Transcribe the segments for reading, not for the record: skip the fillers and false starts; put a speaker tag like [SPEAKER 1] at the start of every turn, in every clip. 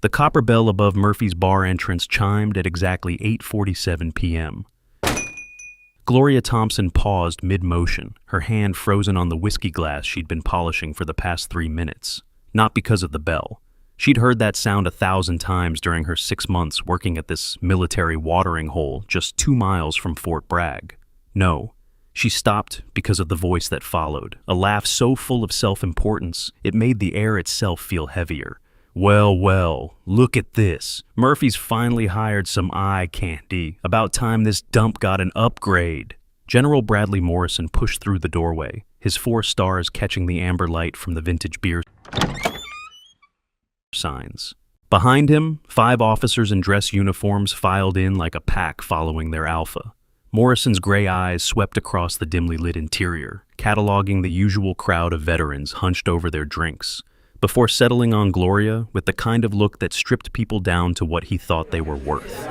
[SPEAKER 1] The copper bell above Murphy's bar entrance chimed at exactly 8:47 p.m. Gloria Thompson paused mid-motion, her hand frozen on the whiskey glass she'd been polishing for the past 3 minutes. Not because of the bell. She'd heard that sound 1,000 times during her 6 months working at this military watering hole just 2 miles from Fort Bragg. No, she stopped because of the voice that followed, a laugh so full of self-importance it made the air itself feel heavier. Well, well, look at this. Murphy's finally hired some eye candy. About time this dump got an upgrade. General Bradley Morrison pushed through the doorway, his 4 stars catching the amber light from the vintage beer signs. Behind him, 5 officers in dress uniforms filed in like a pack following their alpha. Morrison's gray eyes swept across the dimly lit interior, cataloging the usual crowd of veterans hunched over their drinks, before settling on Gloria with the kind of look that stripped people down to what he thought they were worth.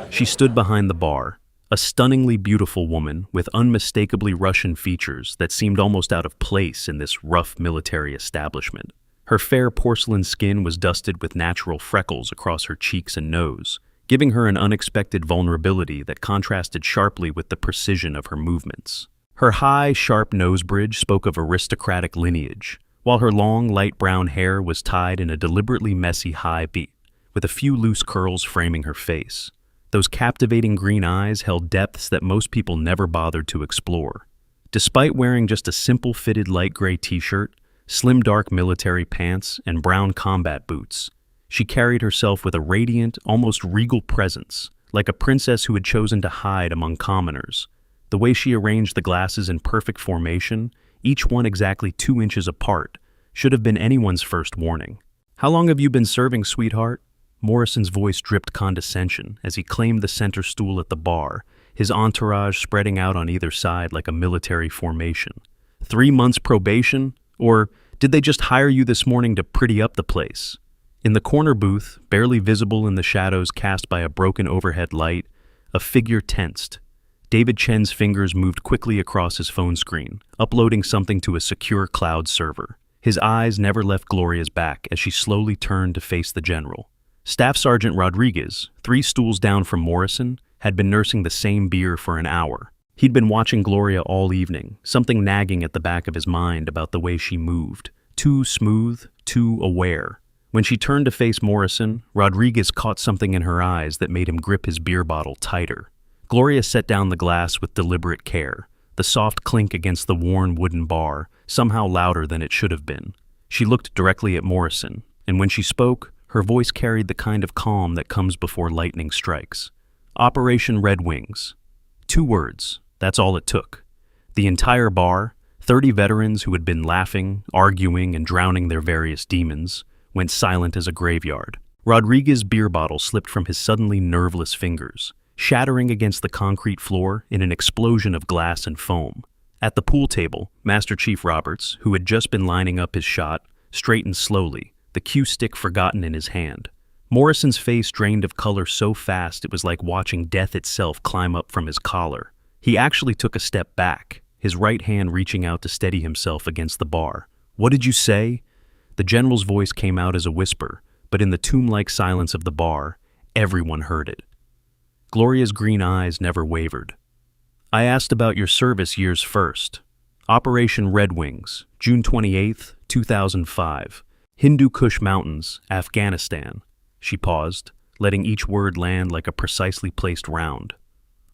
[SPEAKER 1] She stood behind the bar, a stunningly beautiful woman with unmistakably Russian features that seemed almost out of place in this rough military establishment. Her fair porcelain skin was dusted with natural freckles across her cheeks and nose, giving her an unexpected vulnerability that contrasted sharply with the precision of her movements. Her high, sharp nose bridge spoke of aristocratic lineage, while her long, light brown hair was tied in a deliberately messy high beat, with a few loose curls framing her face. Those captivating green eyes held depths that most people never bothered to explore. Despite wearing just a simple fitted light gray t-shirt, slim dark military pants, and brown combat boots, she carried herself with a radiant, almost regal presence, like a princess who had chosen to hide among commoners. The way she arranged the glasses in perfect formation, each one exactly 2 inches apart, should have been anyone's first warning. "How long have you been serving, sweetheart?" Morrison's voice dripped condescension as he claimed the center stool at the bar, his entourage spreading out on either side like a military formation. 3 months probation? Or did they just hire you this morning to pretty up the place? In the corner booth, barely visible in the shadows cast by a broken overhead light, a figure tensed. David Chen's fingers moved quickly across his phone screen, uploading something to a secure cloud server. His eyes never left Gloria's back as she slowly turned to face the general. Staff Sergeant Rodriguez, 3 stools down from Morrison, had been nursing the same beer for an hour. He'd been watching Gloria all evening, something nagging at the back of his mind about the way she moved. Too smooth, too aware. When she turned to face Morrison, Rodriguez caught something in her eyes that made him grip his beer bottle tighter. Gloria set down the glass with deliberate care, the soft clink against the worn wooden bar, somehow louder than it should have been. She looked directly at Morrison, and when she spoke, her voice carried the kind of calm that comes before lightning strikes. Operation Red Wings. 2 words, that's all it took. The entire bar, 30 veterans who had been laughing, arguing, and drowning their various demons, went silent as a graveyard. Rodriguez's beer bottle slipped from his suddenly nerveless fingers, shattering against the concrete floor in an explosion of glass and foam. At the pool table, Master Chief Roberts, who had just been lining up his shot, straightened slowly, the cue stick forgotten in his hand. Morrison's face drained of color so fast it was like watching death itself climb up from his collar. He actually took a step back, his right hand reaching out to steady himself against the bar. "What did you say?" The general's voice came out as a whisper, but in the tomb-like silence of the bar, everyone heard it. Gloria's green eyes never wavered. "I asked about your service years first. Operation Red Wings, June 28th, 2005. Hindu Kush Mountains, Afghanistan." She paused, letting each word land like a precisely placed round.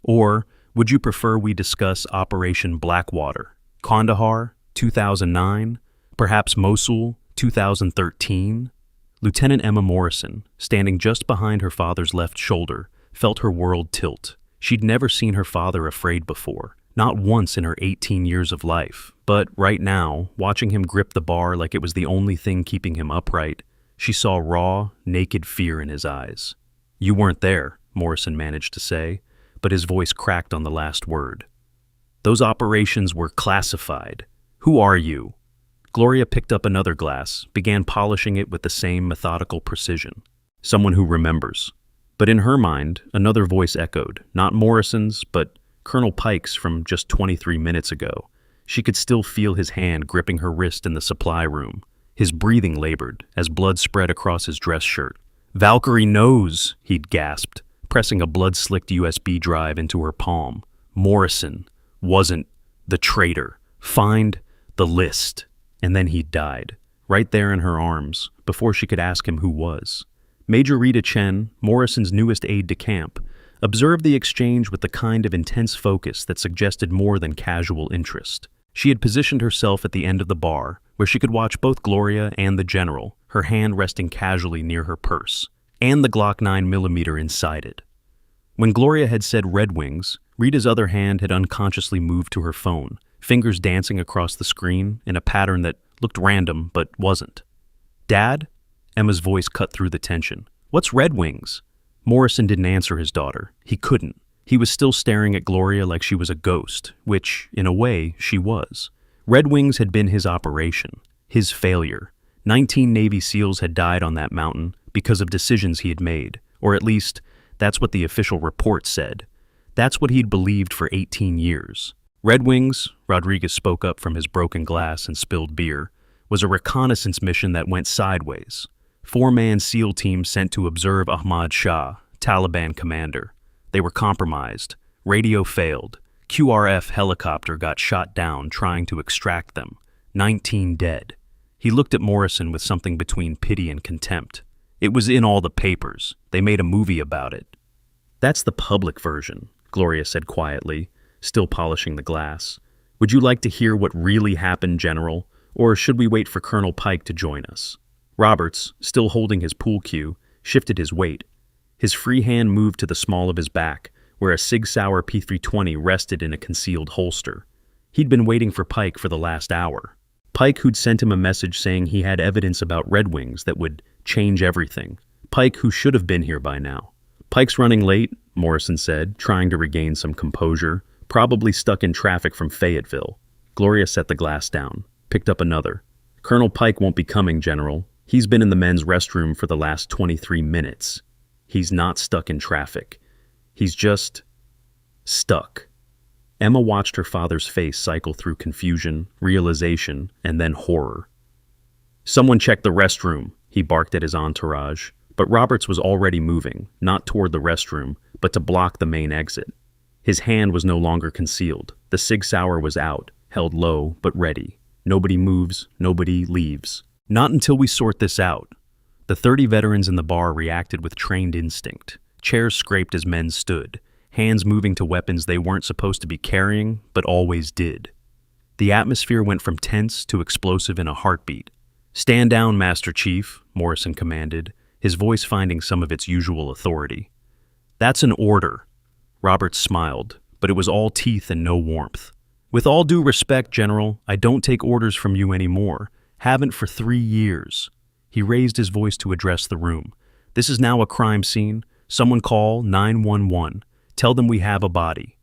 [SPEAKER 1] "Or would you prefer we discuss Operation Blackwater, Kandahar, 2009, perhaps Mosul, 2013? Lieutenant Emma Morrison, standing just behind her father's left shoulder, felt her world tilt. She'd never seen her father afraid before, not once in her 18 years of life. But right now, watching him grip the bar like it was the only thing keeping him upright, she saw raw, naked fear in his eyes. "You weren't there," Morrison managed to say, but his voice cracked on the last word. "Those operations were classified. Who are you?" Gloria picked up another glass, began polishing it with the same methodical precision. "Someone who remembers." But in her mind, another voice echoed, not Morrison's, but Colonel Pike's from just 23 minutes ago. She could still feel his hand gripping her wrist in the supply room, His breathing labored as blood spread across his dress shirt. "Valkyrie knows," he'd gasped, pressing a blood-slicked USB drive into her palm. Morrison wasn't the traitor. Find the list. And then he'd died, right there in her arms, before she could ask him who was. Major Rita Chen, Morrison's newest aide-de-camp, observed the exchange with the kind of intense focus that suggested more than casual interest. She had positioned herself at the end of the bar, where she could watch both Gloria and the general, her hand resting casually near her purse, and the Glock 9mm inside it. When Gloria had said Red Wings, Rita's other hand had unconsciously moved to her phone, fingers dancing across the screen in a pattern that looked random but wasn't. "Dad?" Emma's voice cut through the tension. "What's Red Wings?" Morrison didn't answer his daughter. He couldn't. He was still staring at Gloria like she was a ghost, which, in a way, she was. Red Wings had been his operation, his failure. 19 Navy SEALs had died on that mountain because of decisions he had made, or at least, that's what the official report said. That's what he'd believed for 18 years. Red Wings, Rodriguez spoke up from his broken glass and spilled beer, was a reconnaissance mission that went sideways. 4-man SEAL team sent to observe Ahmad Shah, Taliban commander. They were compromised. Radio failed. QRF helicopter got shot down trying to extract them. 19 dead. He looked at Morrison with something between pity and contempt. It was in all the papers. They made a movie about it. "That's the public version," Gloria said quietly, still polishing the glass. "Would you like to hear what really happened, General, or should we wait for Colonel Pike to join us?" Roberts, still holding his pool cue, shifted his weight. His free hand moved to the small of his back, where a Sig Sauer P320 rested in a concealed holster. He'd been waiting for Pike for the last hour. Pike, who'd sent him a message saying he had evidence about Red Wings that would change everything. Pike, who should have been here by now. "Pike's running late," Morrison said, trying to regain some composure. "Probably stuck in traffic from Fayetteville." Gloria set the glass down, picked up another. "Colonel Pike won't be coming, General. He's been in the men's restroom for the last 23 minutes. He's not stuck in traffic. He's just stuck." Emma watched her father's face cycle through confusion, realization, and then horror. "Someone check the restroom," he barked at his entourage. But Roberts was already moving, not toward the restroom, but to block the main exit. His hand was no longer concealed. The Sig Sauer was out, held low, but ready. Nobody moves, nobody leaves. "Not until we sort this out." The 30 veterans in the bar reacted with trained instinct. Chairs scraped as men stood, hands moving to weapons they weren't supposed to be carrying, but always did. The atmosphere went from tense to explosive in a heartbeat. "Stand down, Master Chief," Morrison commanded, his voice finding some of its usual authority. "That's an order." Roberts smiled, but it was all teeth and no warmth. "With all due respect, General, I don't take orders from you anymore. Haven't for 3 years." He raised his voice to address the room. "This is now a crime scene. Someone call 911. Tell them we have a body."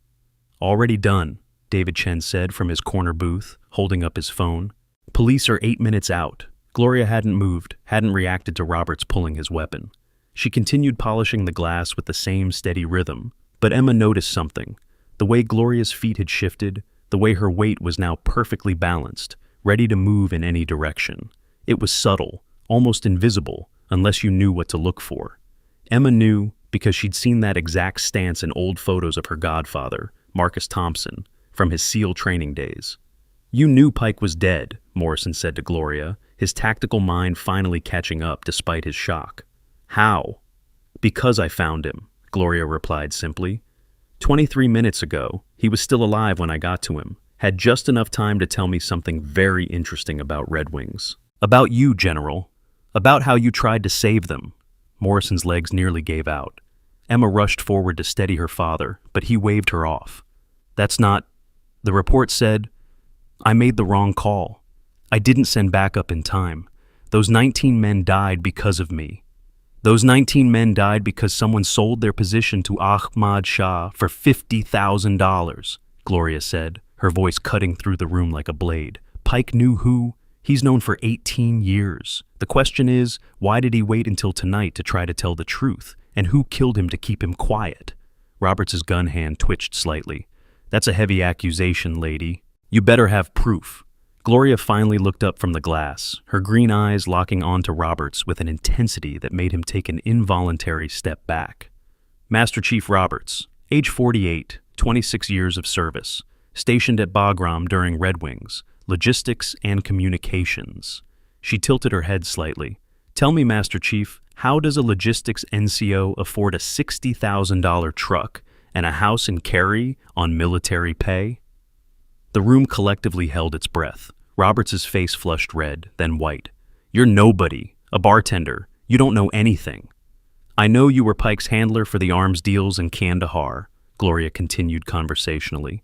[SPEAKER 1] "Already done," David Chen said from his corner booth, holding up his phone. "Police are 8 minutes out." Gloria hadn't moved, hadn't reacted to Roberts pulling his weapon. She continued polishing the glass with the same steady rhythm, but Emma noticed something. The way Gloria's feet had shifted, the way her weight was now perfectly balanced, ready to move in any direction. It was subtle, almost invisible, unless you knew what to look for. Emma knew because she'd seen that exact stance in old photos of her godfather, Marcus Thompson, from his SEAL training days. "You knew Pike was dead," Morrison said to Gloria, his tactical mind finally catching up despite his shock. "How?" "Because I found him," Gloria replied simply. 23 minutes ago, he was still alive when I got to him, had just enough time to tell me something very interesting about Red Wings. "About you, General. About how you tried to save them." Morrison's legs nearly gave out. Emma rushed forward to steady her father, but he waved her off. "That's not..." The report said, "I made the wrong call. I didn't send backup in time. Those 19 men died because of me. Those 19 men died because someone sold their position to Ahmad Shah for $50,000, Gloria said, her voice cutting through the room like a blade. Pike knew who. He's known for 18 years. The question is, why did he wait until tonight to try to tell the truth? And who killed him to keep him quiet? Roberts' gun hand twitched slightly. "That's a heavy accusation, lady. You better have proof." Gloria finally looked up from the glass, her green eyes locking onto Roberts with an intensity that made him take an involuntary step back. Master Chief Roberts, age 48, 26 years of service, stationed at Bagram during Red Wings, logistics and communications. She tilted her head slightly. Tell me, Master Chief, how does a logistics NCO afford a $60,000 truck and a house in Cary on military pay? The room collectively held its breath. Roberts' face flushed red, then white. You're nobody, a bartender. You don't know anything. I know you were Pike's handler for the arms deals in Kandahar, Gloria continued conversationally.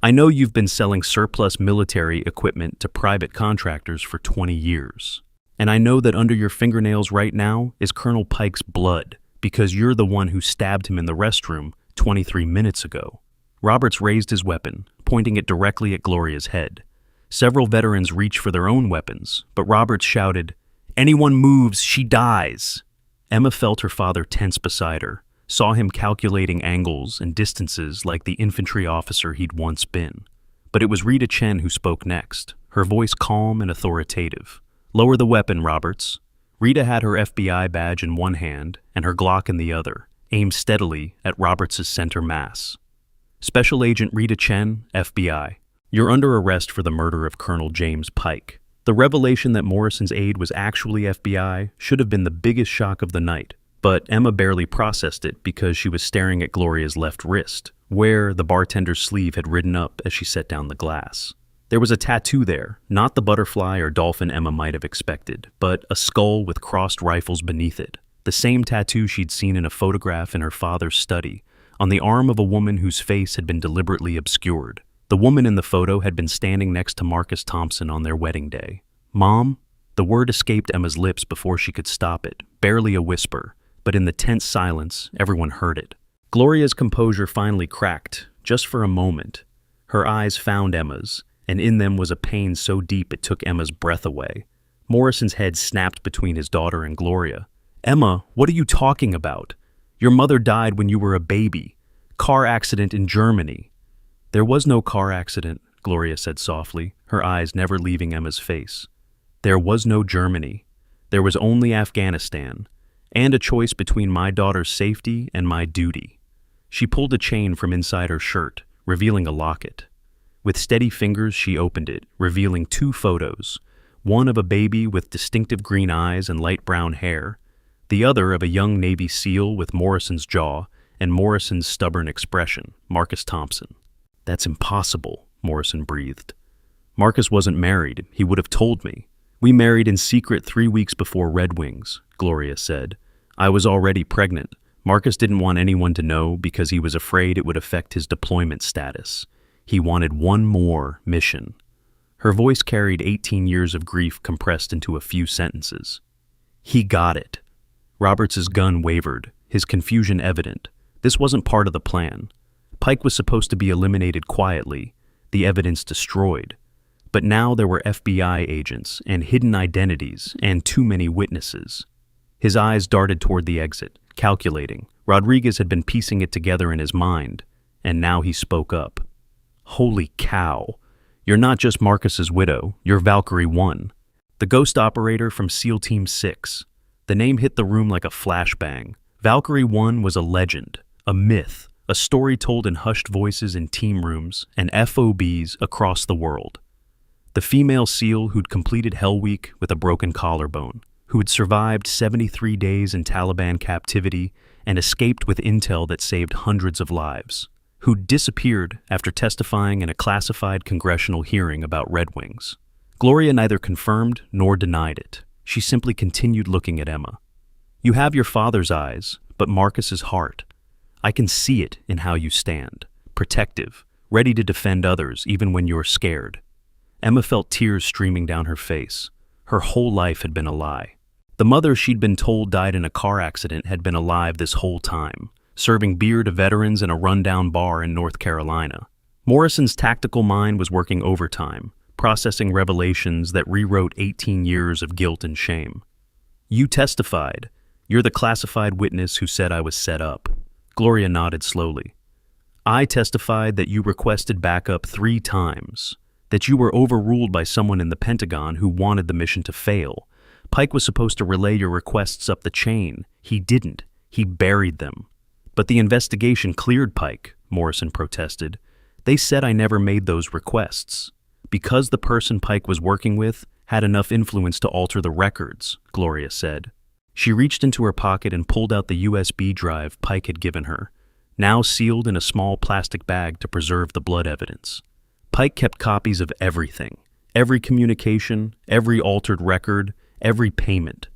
[SPEAKER 1] I know you've been selling surplus military equipment to private contractors for 20 years. And I know that under your fingernails right now is Colonel Pike's blood, because you're the one who stabbed him in the restroom 23 minutes ago. Roberts raised his weapon, pointing it directly at Gloria's head. Several veterans reached for their own weapons, but Roberts shouted, "Anyone moves, she dies!" Emma felt her father tense beside her, saw him calculating angles and distances like the infantry officer he'd once been. But it was Rita Chen who spoke next, her voice calm and authoritative. "Lower the weapon, Roberts." Rita had her FBI badge in one hand and her Glock in the other, aimed steadily at Roberts' center mass. Special Agent Rita Chen, FBI. You're under arrest for the murder of Colonel James Pike. The revelation that Morrison's aide was actually FBI should have been the biggest shock of the night, but Emma barely processed it because she was staring at Gloria's left wrist, where the bartender's sleeve had ridden up as she set down the glass. There was a tattoo there, not the butterfly or dolphin Emma might have expected, but a skull with crossed rifles beneath it, the same tattoo she'd seen in a photograph in her father's study, on the arm of a woman whose face had been deliberately obscured. The woman in the photo had been standing next to Marcus Thompson on their wedding day. "Mom?" The word escaped Emma's lips before she could stop it, barely a whisper, but in the tense silence, everyone heard it. Gloria's composure finally cracked, just for a moment. Her eyes found Emma's, and in them was a pain so deep it took Emma's breath away. Morrison's head snapped between his daughter and Gloria. "Emma, what are you talking about? Your mother died when you were a baby. Car accident in Germany." "There was no car accident," Gloria said softly, her eyes never leaving Emma's face. "There was no Germany. There was only Afghanistan, and a choice between my daughter's safety and my duty." She pulled a chain from inside her shirt, revealing a locket. With steady fingers, she opened it, revealing 2 photos, one of a baby with distinctive green eyes and light brown hair, the other of a young Navy SEAL with Morrison's jaw and Morrison's stubborn expression, Marcus Thompson. "That's impossible," Morrison breathed. "Marcus wasn't married. He would have told me. We married in secret 3 weeks before Red Wings," Gloria said. "I was already pregnant. Marcus didn't want anyone to know because he was afraid it would affect his deployment status. He wanted one more mission." Her voice carried 18 years of grief compressed into a few sentences. "He got it." Roberts' gun wavered, his confusion evident. This wasn't part of the plan. Pike was supposed to be eliminated quietly, the evidence destroyed. But now there were FBI agents and hidden identities and too many witnesses. His eyes darted toward the exit, calculating. Rodriguez had been piecing it together in his mind, and now he spoke up. "Holy cow. You're not just Marcus's widow, you're Valkyrie 1. The ghost operator from SEAL Team 6. The name hit the room like a flashbang. Valkyrie 1 was a legend, a myth, a story told in hushed voices in team rooms and FOBs across the world. The female SEAL who'd completed Hell Week with a broken collarbone, who had survived 73 days in Taliban captivity and escaped with intel that saved hundreds of lives, who'd disappeared after testifying in a classified congressional hearing about Red Wings. Gloria neither confirmed nor denied it. She simply continued looking at Emma. "You have your father's eyes, but Marcus's heart. I can see it in how you stand, protective, ready to defend others even when you're scared." Emma felt tears streaming down her face. Her whole life had been a lie. The mother she'd been told died in a car accident had been alive this whole time, serving beer to veterans in a rundown bar in North Carolina. Morrison's tactical mind was working overtime, processing revelations that rewrote 18 years of guilt and shame. "You testified. You're the classified witness who said I was set up." Gloria nodded slowly. "I testified that you requested backup 3 times. that you were overruled by someone in the Pentagon who wanted the mission to fail. Pike was supposed to relay your requests up the chain. He didn't. He buried them. But the investigation cleared Pike, Morrison protested. They said I never made those requests. Because the person Pike was working with had enough influence to alter the records, Gloria said. She reached into her pocket and pulled out the USB drive Pike had given her, now sealed in a small plastic bag to preserve the blood evidence. Pike kept copies of everything, every communication, every altered record, every payment.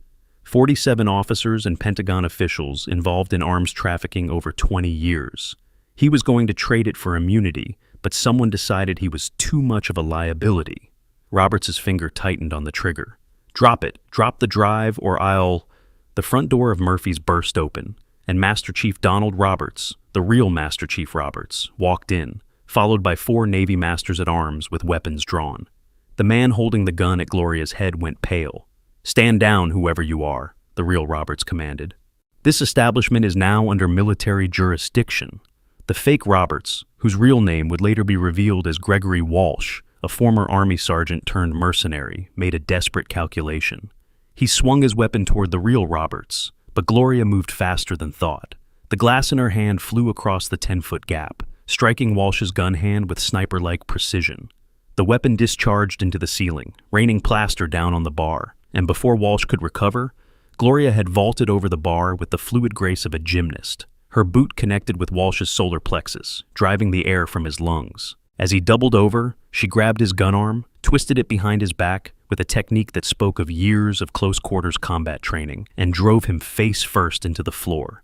[SPEAKER 1] 47 officers and Pentagon officials involved in arms trafficking over 20 years. He was going to trade it for immunity, but someone decided he was too much of a liability. Roberts' finger tightened on the trigger. Drop it. Drop the drive or I'll... The front door of Murphy's burst open, and Master Chief Donald Roberts, the real Master Chief Roberts, walked in, followed by 4 Navy Masters-at-Arms with weapons drawn. The man holding the gun at Gloria's head went pale. Stand down, whoever you are, the real Roberts commanded. This establishment is now under military jurisdiction. The fake Roberts, whose real name would later be revealed as Gregory Walsh, a former Army sergeant turned mercenary, made a desperate calculation. He swung his weapon toward the real Roberts, but Gloria moved faster than thought. The glass in her hand flew across the 10-foot gap, striking Walsh's gun hand with sniper-like precision. The weapon discharged into the ceiling, raining plaster down on the bar, and before Walsh could recover, Gloria had vaulted over the bar with the fluid grace of a gymnast. Her boot connected with Walsh's solar plexus, driving the air from his lungs. As he doubled over, she grabbed his gun arm, twisted it behind his back with a technique that spoke of years of close-quarters combat training, and drove him face first into the floor.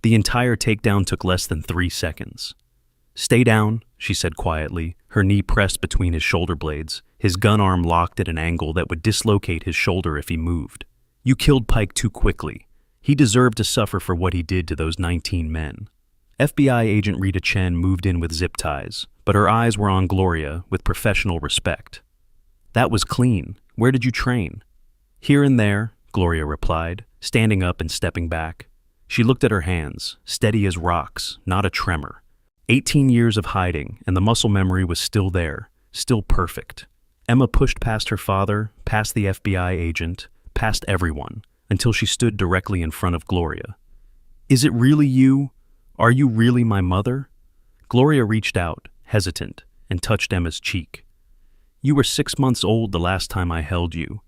[SPEAKER 1] The entire takedown took less than 3 seconds. Stay down, she said quietly, her knee pressed between his shoulder blades, his gun arm locked at an angle that would dislocate his shoulder if he moved. You killed Pike too quickly. He deserved to suffer for what he did to those 19 men. FBI agent Rita Chen moved in with zip ties, but her eyes were on Gloria with professional respect. That was clean. Where did you train? Here and there, Gloria replied, standing up and stepping back. She looked at her hands, steady as rocks, not a tremor. 18 years of hiding, and the muscle memory was still there, still perfect. Emma pushed past her father, past the FBI agent, past everyone, until she stood directly in front of Gloria. Is it really you? Are you really my mother? Gloria reached out, hesitant, and touched Emma's cheek. You were 6 months old the last time I held you.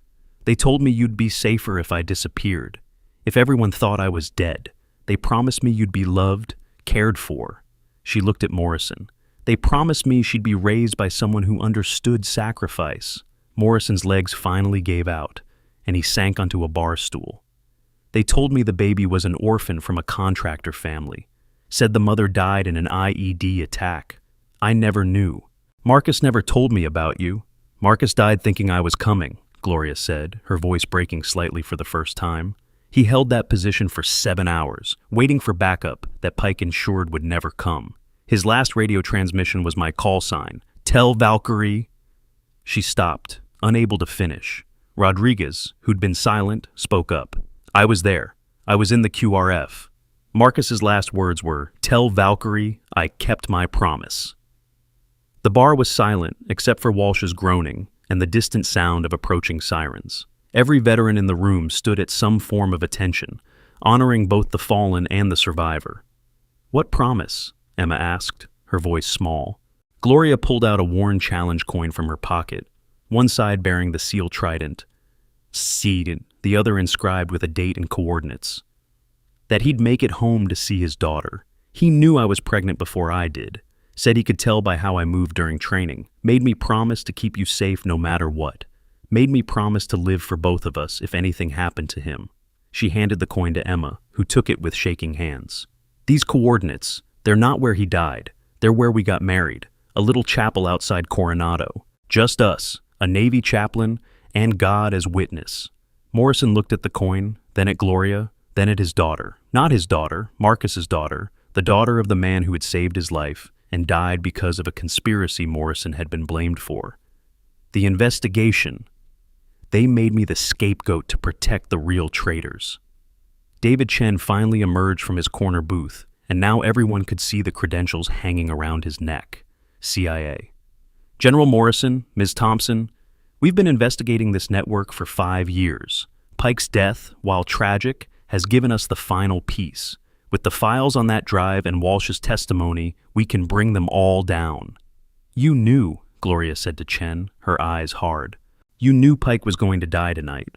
[SPEAKER 1] They told me you'd be safer if I disappeared. If everyone thought I was dead, they promised me you'd be loved, cared for. She looked at Morrison. They promised me she'd be raised by someone who understood sacrifice. Morrison's legs finally gave out, and he sank onto a bar stool. They told me the baby was an orphan from a contractor family. Said the mother died in an IED attack. I never knew. Marcus never told me about you. Marcus died thinking I was coming, Gloria said, her voice breaking slightly for the first time. He held that position for 7 hours, waiting for backup that Pike ensured would never come. His last radio transmission was my call sign. Tell Valkyrie. She stopped, unable to finish. Rodriguez, who'd been silent, spoke up. I was there. I was in the QRF. Marcus's last words were, tell Valkyrie I kept my promise. The bar was silent, except for Walsh's groaning and the distant sound of approaching sirens. Every veteran in the room stood at some form of attention, honoring both the fallen and the survivor. What promise? Emma asked, her voice small. Gloria pulled out a worn challenge coin from her pocket, one side bearing the seal trident, seed, the other inscribed with a date and coordinates. That he'd make it home to see his daughter. He knew I was pregnant before I did. Said he could tell by how I moved during training. Made me promise to keep you safe no matter what. Made me promise to live for both of us if anything happened to him. She handed the coin to Emma, who took it with shaking hands. These coordinates, they're not where he died. They're where we got married. A little chapel outside Coronado. Just us, a Navy chaplain, and God as witness. Morrison looked at the coin, then at Gloria, then at his daughter. Not his daughter, Marcus's daughter, the daughter of the man who had saved his life and died because of a conspiracy Morrison had been blamed for. The investigation. They made me the scapegoat to protect the real traitors. David Chen finally emerged from his corner booth, and now everyone could see the credentials hanging around his neck. CIA. General Morrison, Ms. Thompson, we've been investigating this network for 5 years. Pike's death, while tragic, has given us the final piece. With the files on that drive and Walsh's testimony, we can bring them all down. You knew, Gloria said to Chen, her eyes hard. You knew Pike was going to die tonight.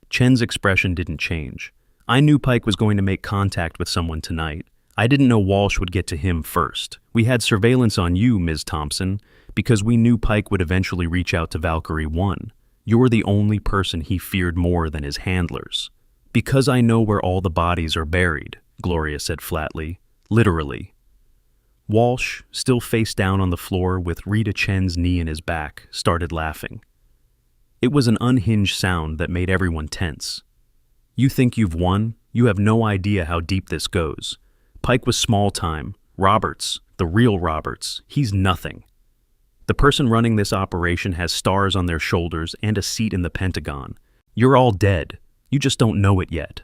[SPEAKER 1] Chen's expression didn't change. I knew Pike was going to make contact with someone tonight. I didn't know Walsh would get to him first. We had surveillance on you, Ms. Thompson, because we knew Pike would eventually reach out to Valkyrie 1. You're the only person he feared more than his handlers. Because I know where all the bodies are buried, Gloria said flatly. Literally. Walsh, still face down on the floor with Rita Chen's knee in his back, started laughing. It was an unhinged sound that made everyone tense. You think you've won? You have no idea how deep this goes. Pike was small time. Roberts, the real Roberts, he's nothing. The person running this operation has stars on their shoulders and a seat in the Pentagon. You're all dead. You just don't know it yet.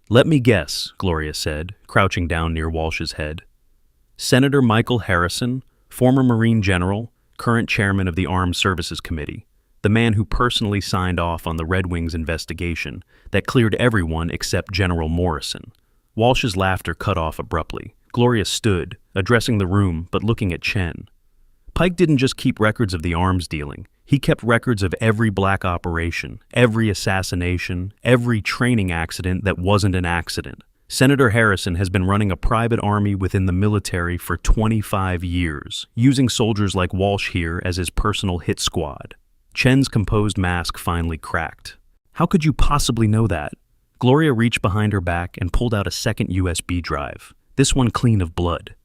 [SPEAKER 1] Let me guess, Gloria said, crouching down near Walsh's head. Senator Michael Harrison, former Marine General, current chairman of the Armed Services Committee, the man who personally signed off on the Red Wings investigation that cleared everyone except General Morrison. Walsh's laughter cut off abruptly. Gloria stood, addressing the room but looking at Chen. Pike didn't just keep records of the arms dealing. He kept records of every black operation, every assassination, every training accident that wasn't an accident. Senator Harrison has been running a private army within the military for 25 years, using soldiers like Walsh here as his personal hit squad. Chen's composed mask finally cracked. How could you possibly know that? Gloria reached behind her back and pulled out a second USB drive, this one clean of blood.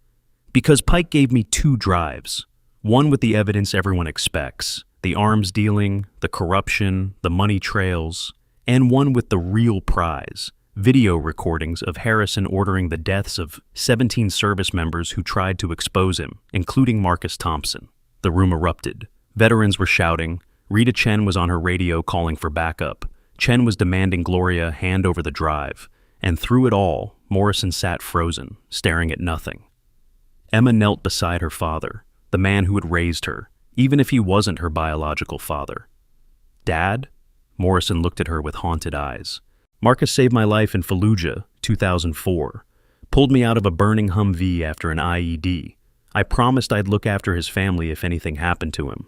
[SPEAKER 1] Because Pike gave me 2 drives. One with the evidence everyone expects, the arms dealing, the corruption, the money trails, and one with the real prize, video recordings of Harrison ordering the deaths of 17 service members who tried to expose him, including Marcus Thompson. The room erupted. Veterans were shouting. Rita Chen was on her radio calling for backup. Chen was demanding Gloria hand over the drive. And through it all, Morrison sat frozen, staring at nothing. Emma knelt beside her father, the man who had raised her, even if he wasn't her biological father. Dad? Morrison looked at her with haunted eyes. Marcus saved my life in Fallujah, 2004. Pulled me out of a burning Humvee after an IED. I promised I'd look after his family if anything happened to him.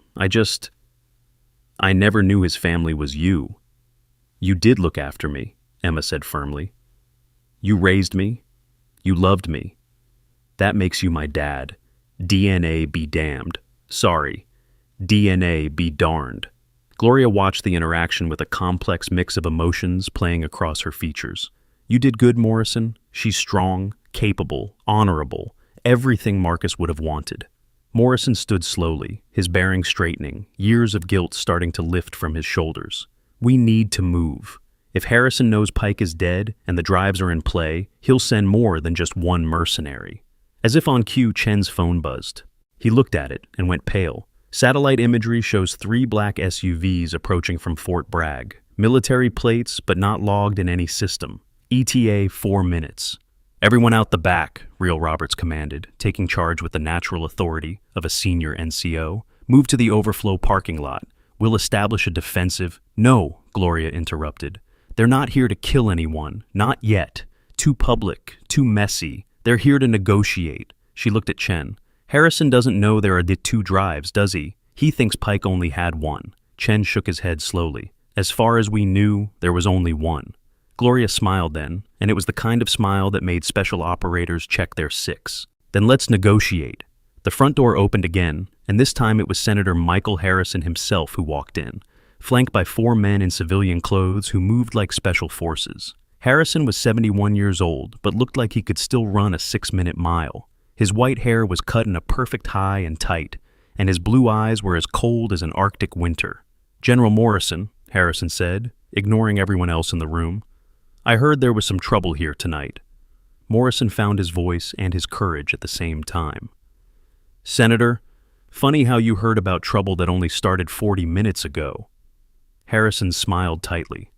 [SPEAKER 1] I never knew his family was you. You did look after me, Emma said firmly. You raised me. You loved me. That makes you my dad. DNA be damned. Sorry. DNA be darned. Gloria watched the interaction with a complex mix of emotions playing across her features. You did good, Morrison. She's strong, capable, honorable, everything Marcus would have wanted. Morrison stood slowly, his bearing straightening, years of guilt starting to lift from his shoulders. We need to move. If Harrison knows Pike is dead and the drives are in play, he'll send more than just one mercenary. As if on cue, Chen's phone buzzed. He looked at it and went pale. Satellite imagery shows 3 black SUVs approaching from Fort Bragg. Military plates, but not logged in any system. ETA 4 minutes. Everyone out the back, Real Roberts commanded, taking charge with the natural authority of a senior NCO. Move to the overflow parking lot. We'll establish a defensive... No, Gloria interrupted. They're not here to kill anyone. Not yet. Too public. Too messy. They're here to negotiate. She looked at Chen. Harrison doesn't know there are the 2 drives, does he? He thinks Pike only had 1. Chen shook his head slowly. As far as we knew, there was only 1. Gloria smiled then, and it was the kind of smile that made special operators check their 6. Then let's negotiate. The front door opened again, and this time it was Senator Michael Harrison himself who walked in, flanked by 4 men in civilian clothes who moved like special forces. Harrison was 71 years old, but looked like he could still run a 6-minute mile. His white hair was cut in a perfect high and tight, and his blue eyes were as cold as an Arctic winter. General Morrison, Harrison said, ignoring everyone else in the room. I heard there was some trouble here tonight. Morrison found his voice and his courage at the same time. Senator, funny how you heard about trouble that only started 40 minutes ago. Harrison smiled tightly.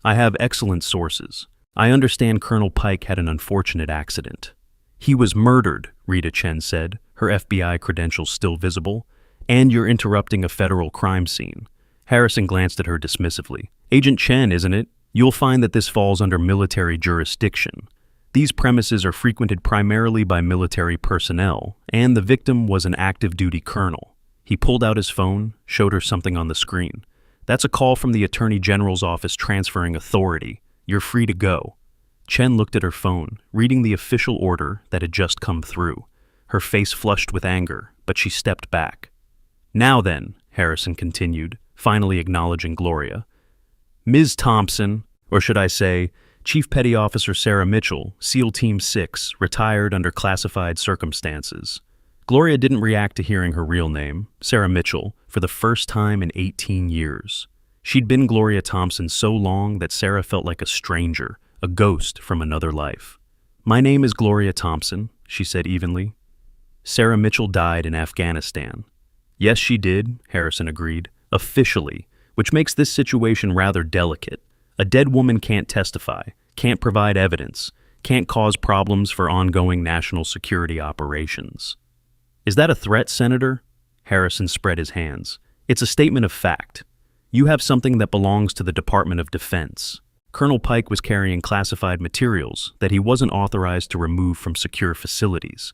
[SPEAKER 1] I have excellent sources. I understand Colonel Pike had an unfortunate accident. He was murdered, Rita Chen said, her FBI credentials still visible, And you're interrupting a federal crime scene. Harrison glanced at her dismissively. Agent Chen, isn't it? You'll find that this falls under military jurisdiction. These premises are frequented primarily by military personnel, and the victim was an active duty colonel. He pulled out his phone, showed her something on the screen. That's a call from the Attorney General's office transferring authority. You're free to go. Chen looked at her phone, reading the official order that had just come through. Her face flushed with anger, but she stepped back. Now then, Harrison continued, finally acknowledging Gloria. Ms. Thompson, or should I say, Chief Petty Officer Sarah Mitchell, SEAL Team 6, retired under classified circumstances. Gloria didn't react to hearing her real name, Sarah Mitchell, for the first time in 18 years. She'd been Gloria Thompson so long that Sarah felt like a stranger, a ghost from another life. My name is Gloria Thompson, she said evenly. Sarah Mitchell died in Afghanistan. Yes, she did, Harrison agreed, officially, which makes this situation rather delicate. A dead woman can't testify, can't provide evidence, can't cause problems for ongoing national security operations. Is that a threat, Senator? Harrison spread his hands. It's a statement of fact. You have something that belongs to the Department of Defense. Colonel Pike was carrying classified materials that he wasn't authorized to remove from secure facilities.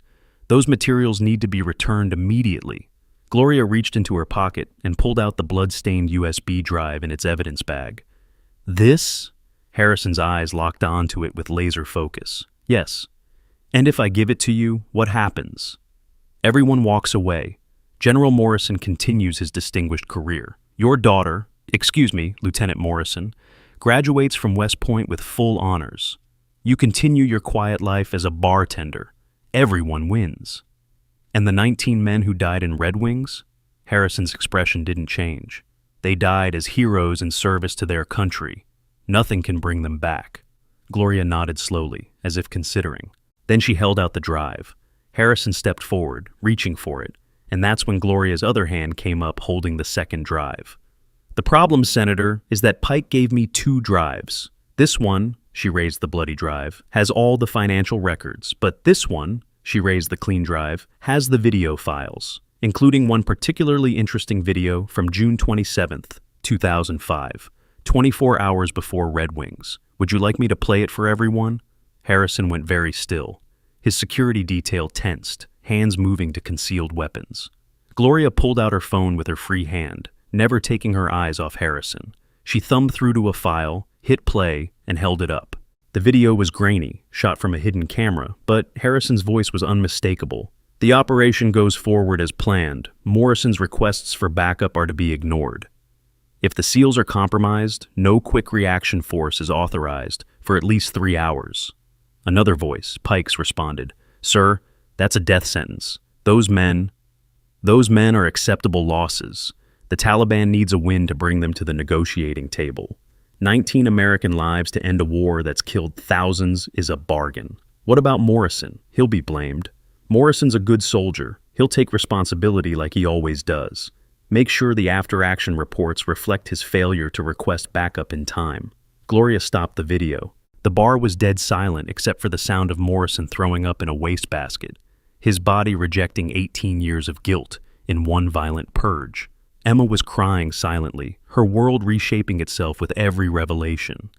[SPEAKER 1] Those materials need to be returned immediately. Gloria reached into her pocket and pulled out the blood-stained USB drive in its evidence bag. This? Harrison's eyes locked onto it with laser focus. Yes. And if I give it to you, what happens? Everyone walks away. General Morrison continues his distinguished career. Your daughter, Lieutenant Morrison, graduates from West Point with full honors. You continue your quiet life as a bartender. Everyone wins. And the 19 men who died in Red Wings? Harrison's expression didn't change. They died as heroes in service to their country. Nothing can bring them back. Gloria nodded slowly, as if considering. Then she held out the drive. Harrison stepped forward, reaching for it, and that's when Gloria's other hand came up holding the second drive. The problem, Senator, is that Pike gave me 2 drives. This one, she raised the bloody drive, has all the financial records, but this one, she raised the clean drive, has the video files, including one particularly interesting video from June 27th, 2005, 24 hours before Red Wings. Would you like me to play it for everyone? Harrison went very still. His security detail tensed, hands moving to concealed weapons. Gloria pulled out her phone with her free hand, never taking her eyes off Harrison. She thumbed through to a file, hit play, and held it up. The video was grainy, shot from a hidden camera, but Harrison's voice was unmistakable. The operation goes forward as planned. Morrison's requests for backup are to be ignored. If the SEALs are compromised, no quick reaction force is authorized for at least 3 hours. Another voice, Pike's, responded, Sir, that's a death sentence. Those men are acceptable losses. The Taliban needs a win to bring them to the negotiating table. 19 American lives to end a war that's killed thousands is a bargain. What about Morrison? He'll be blamed. Morrison's a good soldier. He'll take responsibility like he always does. Make sure the after-action reports reflect his failure to request backup in time. Gloria stopped the video. The bar was dead silent except for the sound of Morrison throwing up in a wastebasket, his body rejecting 18 years of guilt in one violent purge. Emma was crying silently, her world reshaping itself with every revelation.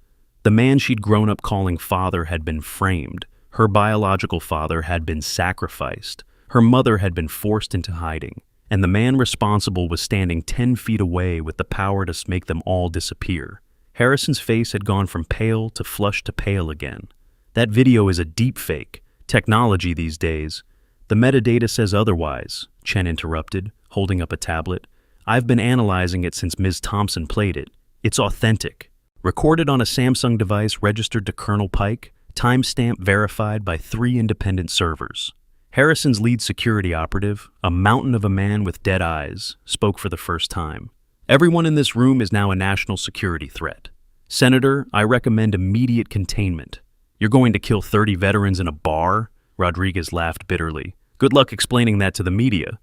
[SPEAKER 1] The man she'd grown up calling father had been framed. Her biological father had been sacrificed. Her mother had been forced into hiding. And the man responsible was standing 10 feet away with the power to make them all disappear. Harrison's face had gone from pale to flushed to pale again. That video is a deep fake. Technology these days. The metadata says otherwise, Chen interrupted, holding up a tablet. I've been analyzing it since Ms. Thompson played it. It's authentic. Recorded on a Samsung device registered to Colonel Pike, timestamp verified by 3 independent servers. Harrison's lead security operative, a mountain of a man with dead eyes, spoke for the first time. Everyone in this room is now a national security threat. Senator, I recommend immediate containment. You're going to kill 30 veterans in a bar? Rodriguez laughed bitterly. Good luck explaining that to the media.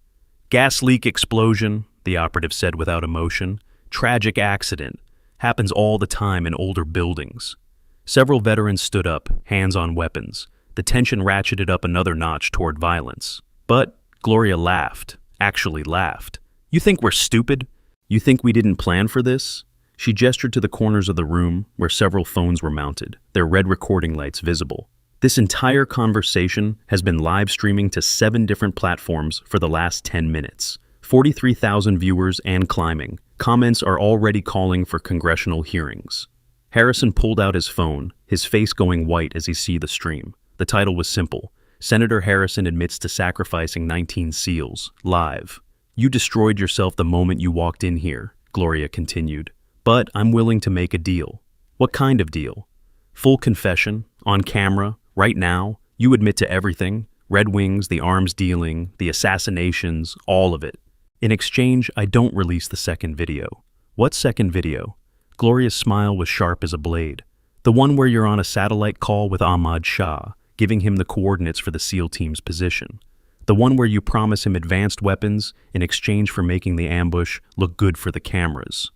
[SPEAKER 1] Gas leak explosion, the operative said without emotion. Tragic accident. Happens all the time in older buildings. Several veterans stood up, hands on weapons. The tension ratcheted up another notch toward violence. But Gloria laughed, actually laughed. You think we're stupid? You think we didn't plan for this? She gestured to the corners of the room where several phones were mounted, their red recording lights visible. This entire conversation has been live streaming to 7 different platforms for the last 10 minutes. 43,000 viewers and climbing. Comments are already calling for congressional hearings. Harrison pulled out his phone, his face going white as he saw the stream. The title was simple. Senator Harrison admits to sacrificing 19 SEALs, live. You destroyed yourself the moment you walked in here, Gloria continued. But I'm willing to make a deal. What kind of deal? Full confession, on camera, right now, you admit to everything. Red Wings, the arms dealing, the assassinations, all of it. In exchange, I don't release the second video. What second video? Gloria's smile was sharp as a blade. The one where you're on a satellite call with Ahmad Shah, giving him the coordinates for the SEAL team's position. The one where you promise him advanced weapons in exchange for making the ambush look good for the cameras.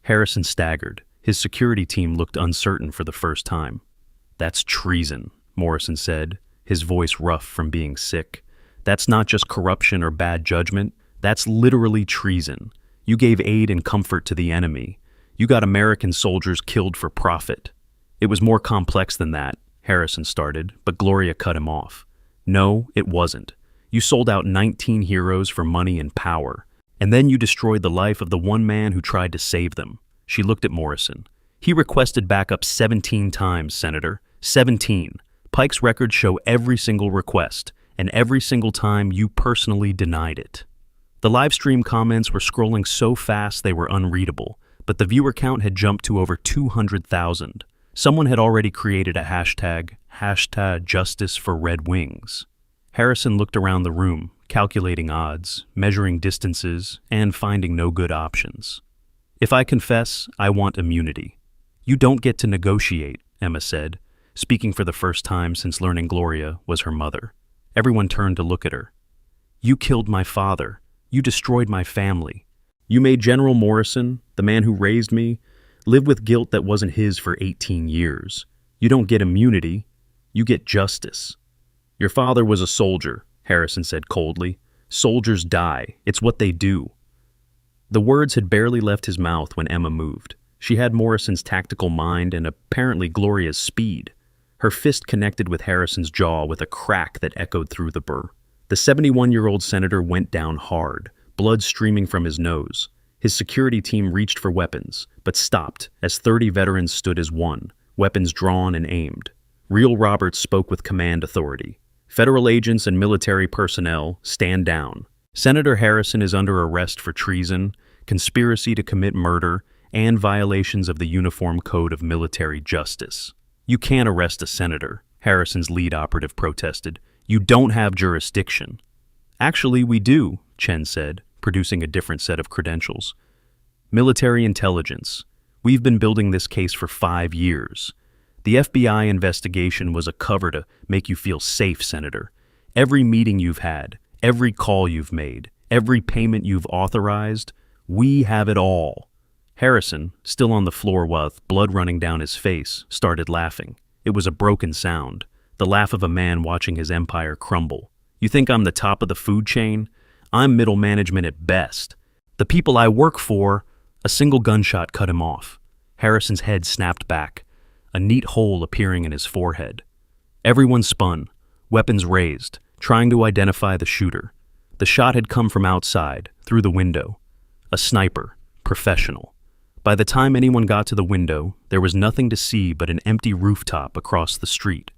[SPEAKER 1] Harrison staggered. His security team looked uncertain for the first time. That's treason, Morrison said, his voice rough from being sick. That's not just corruption or bad judgment. That's literally treason. You gave aid and comfort to the enemy. You got American soldiers killed for profit. It was more complex than that, Harrison started, but Gloria cut him off. No, it wasn't. You sold out 19 heroes for money and power, and then you destroyed the life of the one man who tried to save them. She looked at Morrison. He requested backup 17 times, Senator. 17. Pike's records show every single request, and every single time you personally denied it. The live stream comments were scrolling so fast they were unreadable, but the viewer count had jumped to over 200,000. Someone had already created a hashtag Justice for Red Wings. Harrison looked around the room, calculating odds, measuring distances, and finding no good options. If I confess, I want immunity. You don't get to negotiate, Emma said, speaking for the first time since learning Gloria was her mother. Everyone turned to look at her. You killed my father. You destroyed my family. You made General Morrison, the man who raised me, live with guilt that wasn't his for 18 years. You don't get immunity. You get justice. Your father was a soldier, Harrison said coldly. Soldiers die. It's what they do. The words had barely left his mouth when Emma moved. She had Morrison's tactical mind and apparently Gloria's speed. Her fist connected with Harrison's jaw with a crack that echoed through the burr. The 71-year-old senator went down hard, blood streaming from his nose. His security team reached for weapons, but stopped as 30 veterans stood as one, weapons drawn and aimed. Real Roberts spoke with command authority. Federal agents and military personnel, stand down. Senator Harrison is under arrest for treason, conspiracy to commit murder, and violations of the Uniform Code of Military Justice. You can't arrest a senator, Harrison's lead operative protested. You don't have jurisdiction. Actually, we do, Chen said, producing a different set of credentials. Military intelligence. We've been building this case for 5 years. The FBI investigation was a cover to make you feel safe, Senator. Every meeting you've had, every call you've made, every payment you've authorized, we have it all. Harrison, still on the floor with blood running down his face, started laughing. It was a broken sound, the laugh of a man watching his empire crumble. You think I'm the top of the food chain? I'm middle management at best. The people I work for. A single gunshot cut him off. Harrison's head snapped back, a neat hole appearing in his forehead. Everyone spun, weapons raised, trying to identify the shooter. The shot had come from outside, through the window. A sniper, professional. By the time anyone got to the window, there was nothing to see but an empty rooftop across the street.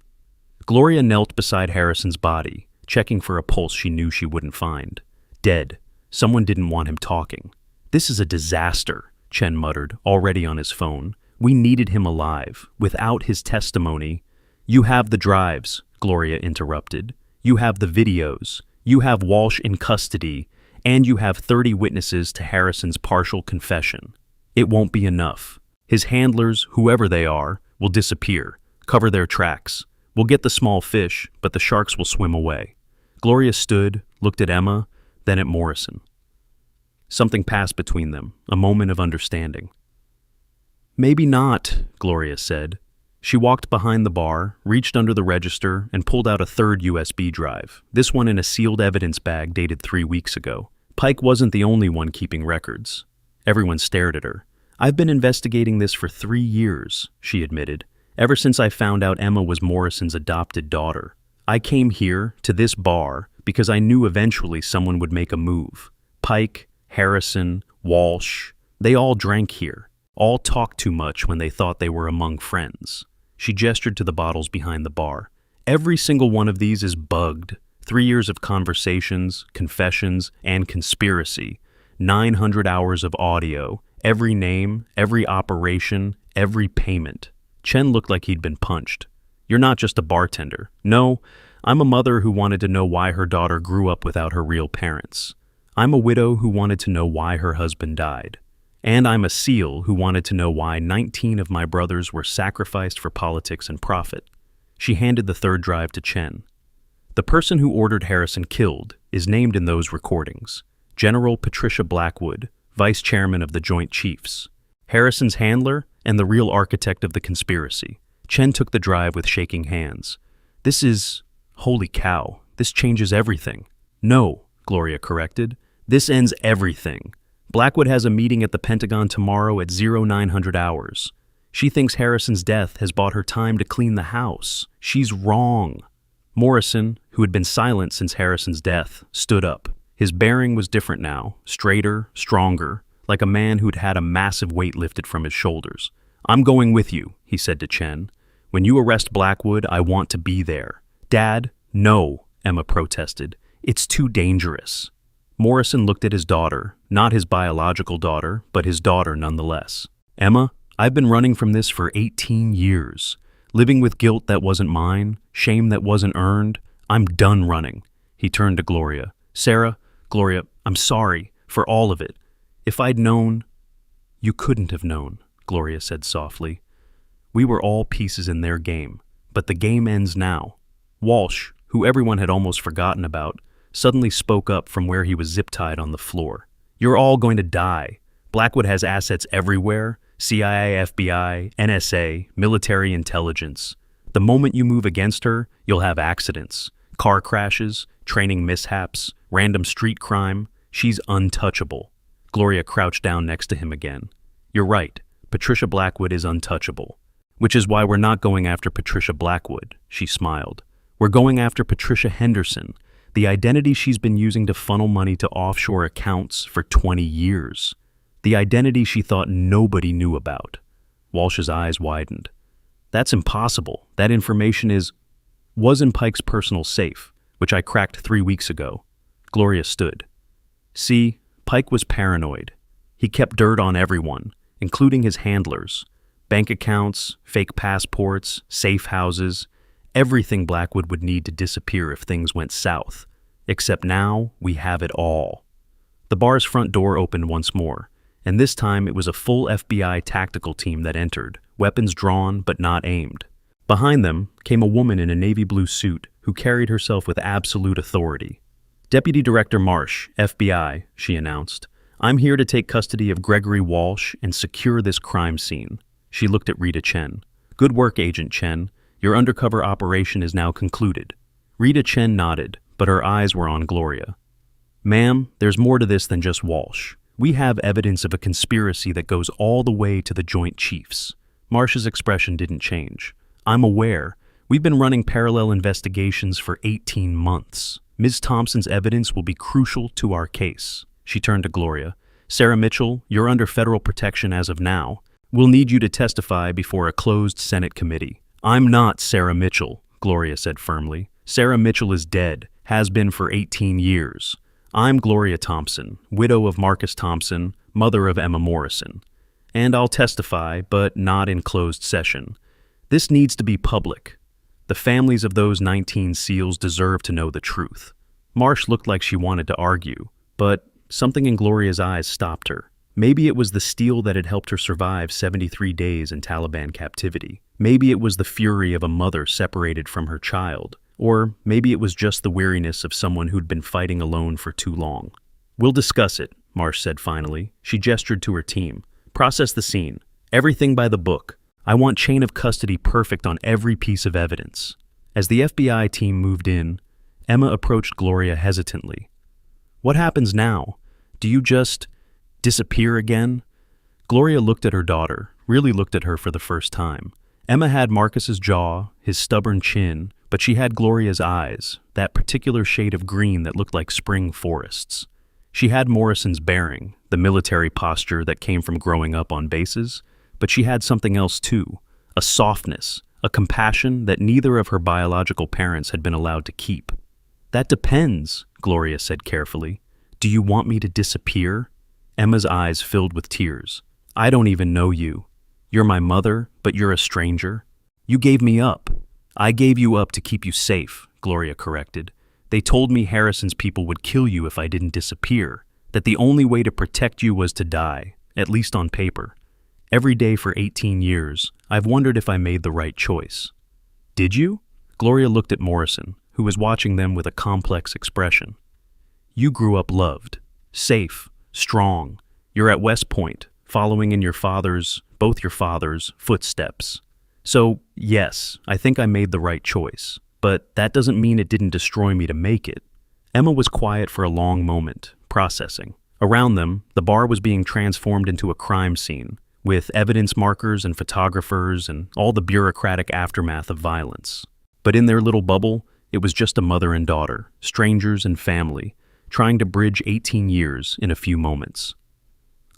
[SPEAKER 1] Gloria knelt beside Harrison's body, checking for a pulse she knew she wouldn't find. Dead. Someone didn't want him talking. This is a disaster, Chen muttered, already on his phone. We needed him alive. Without his testimony. You have the drives, Gloria interrupted. You have the videos. You have Walsh in custody. And you have 30 witnesses to Harrison's partial confession. It won't be enough. His handlers, whoever they are, will disappear, cover their tracks. We'll get the small fish, but the sharks will swim away. Gloria stood, looked at Emma, then at Morrison. Something passed between them, a moment of understanding. Maybe not, Gloria said. She walked behind the bar, reached under the register, and pulled out a third USB drive, this one in a sealed evidence bag dated 3 weeks ago. Pike wasn't the only one keeping records. Everyone stared at her. "I've been investigating this for 3 years," she admitted, "ever since I found out Emma was Morrison's adopted daughter. I came here, to this bar, because I knew eventually someone would make a move. Pike, Harrison, Walsh, they all drank here, all talked too much when they thought they were among friends." She gestured to the bottles behind the bar. "Every single one of these is bugged. 3 years of conversations, confessions, and conspiracy. 900 hours of audio, every name, every operation, every payment." Chen looked like he'd been punched. "You're not just a bartender. No, I'm a mother who wanted to know why her daughter grew up without her real parents. I'm a widow who wanted to know why her husband died. And I'm a SEAL who wanted to know why 19 of my brothers were sacrificed for politics and profit." She handed the third drive to Chen. "The person who ordered Harrison killed is named in those recordings. General Patricia Blackwood, Vice Chairman of the Joint Chiefs. Harrison's handler and the real architect of the conspiracy." Chen took the drive with shaking hands. "This is... holy cow, this changes everything." "No," Gloria corrected. "This ends everything. Blackwood has a meeting at the Pentagon tomorrow at 0900 hours. She thinks Harrison's death has bought her time to clean the house. She's wrong." Morrison, who had been silent since Harrison's death, stood up. His bearing was different now, straighter, stronger, like a man who'd had a massive weight lifted from his shoulders. "I'm going with you," he said to Chen. "When you arrest Blackwood, I want to be there." "Dad, no," Emma protested. "It's too dangerous." Morrison looked at his daughter, not his biological daughter, but his daughter nonetheless. "Emma, I've been running from this for 18 years. Living with guilt that wasn't mine, shame that wasn't earned. I'm done running." He turned to Gloria. "Gloria, I'm sorry for all of it. If I'd known..." "You couldn't have known," Gloria said softly. "We were all pieces in their game, but the game ends now." Walsh, who everyone had almost forgotten about, suddenly spoke up from where he was zip-tied on the floor. "You're all going to die. Blackwood has assets everywhere. CIA, FBI, NSA, military intelligence. The moment you move against her, you'll have accidents, car crashes, training mishaps, random street crime. She's untouchable." Gloria crouched down next to him again. "You're right. Patricia Blackwood is untouchable. Which is why we're not going after Patricia Blackwood," she smiled. "We're going after Patricia Henderson, the identity she's been using to funnel money to offshore accounts for 20 years. The identity she thought nobody knew about." Walsh's eyes widened. "That's impossible. That information was in Pike's personal safe, which I cracked 3 weeks ago." Gloria stood. "See, Pike was paranoid. He kept dirt on everyone, including his handlers. Bank accounts, fake passports, safe houses, everything Blackwood would need to disappear if things went south. Except now, we have it all." The bar's front door opened once more, and this time it was a full FBI tactical team that entered, weapons drawn but not aimed. Behind them came a woman in a navy blue suit who carried herself with absolute authority. "Deputy Director Marsh, FBI," she announced. "I'm here to take custody of Gregory Walsh and secure this crime scene." She looked at Rita Chen. "Good work, Agent Chen. Your undercover operation is now concluded." Rita Chen nodded, but her eyes were on Gloria. "Ma'am, there's more to this than just Walsh. We have evidence of a conspiracy that goes all the way to the Joint Chiefs." Marsh's expression didn't change. "I'm aware. We've been running parallel investigations for 18 months. Ms. Thompson's evidence will be crucial to our case." She turned to Gloria. "Sarah Mitchell, you're under federal protection as of now. We'll need you to testify before a closed Senate committee." "I'm not Sarah Mitchell," Gloria said firmly. "Sarah Mitchell is dead, has been for 18 years. I'm Gloria Thompson, widow of Marcus Thompson, mother of Emma Morrison. And I'll testify, but not in closed session. This needs to be public. The families of those 19 SEALs deserve to know the truth." Marsh looked like she wanted to argue, but something in Gloria's eyes stopped her. Maybe it was the steel that had helped her survive 73 days in Taliban captivity. Maybe it was the fury of a mother separated from her child. Or maybe it was just the weariness of someone who'd been fighting alone for too long. "We'll discuss it," Marsh said finally. She gestured to her team. "Process the scene. Everything by the book. I want chain of custody perfect on every piece of evidence." As the FBI team moved in, Emma approached Gloria hesitantly. "What happens now? Do you just disappear again? Gloria looked at her daughter, really looked at her for the first time. Emma had Marcus's jaw, his stubborn chin, but she had Gloria's eyes, that particular shade of green that looked like spring forests. She had Morrison's bearing, the military posture that came from growing up on bases, but she had something else too, a softness, a compassion that neither of her biological parents had been allowed to keep. That depends, Gloria said carefully. Do you want me to disappear? Emma's eyes filled with tears. I don't even know you. You're my mother, but you're a stranger. You gave me up. I gave you up to keep you safe, Gloria corrected. They told me Harrison's people would kill you if I didn't disappear, that the only way to protect you was to die, at least on paper. Every day for 18 years, I've wondered if I made the right choice. Did you? Gloria looked at Morrison, who was watching them with a complex expression. You grew up loved, safe, strong. You're at West Point, following in both your father's, footsteps. So, yes, I think I made the right choice, but that doesn't mean it didn't destroy me to make it. Emma was quiet for a long moment, processing. Around them, the bar was being transformed into a crime scene, with evidence markers and photographers and all the bureaucratic aftermath of violence. But in their little bubble, it was just a mother and daughter, strangers and family, trying to bridge 18 years in a few moments.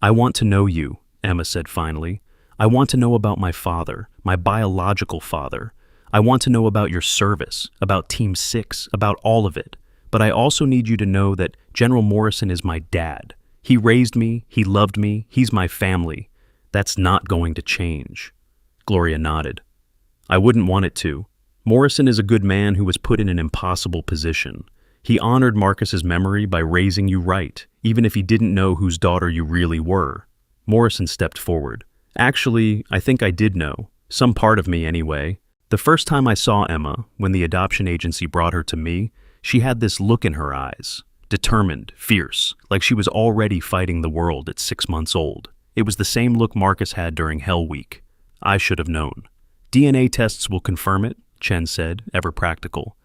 [SPEAKER 1] I want to know you, Emma said finally. I want to know about my father, my biological father. I want to know about your service, about Team 6, about all of it. But I also need you to know that General Morrison is my dad. He raised me, he loved me, he's my family. That's not going to change. Gloria nodded. I wouldn't want it to. Morrison is a good man who was put in an impossible position. He honored Marcus's memory by raising you right, even if he didn't know whose daughter you really were. Morrison stepped forward. Actually, I think I did know. Some part of me, anyway. The first time I saw Emma, when the adoption agency brought her to me, she had this look in her eyes. Determined, fierce, like she was already fighting the world at 6 months old. It was the same look Marcus had during Hell Week. I should have known. DNA tests will confirm it, Chen said, ever practical.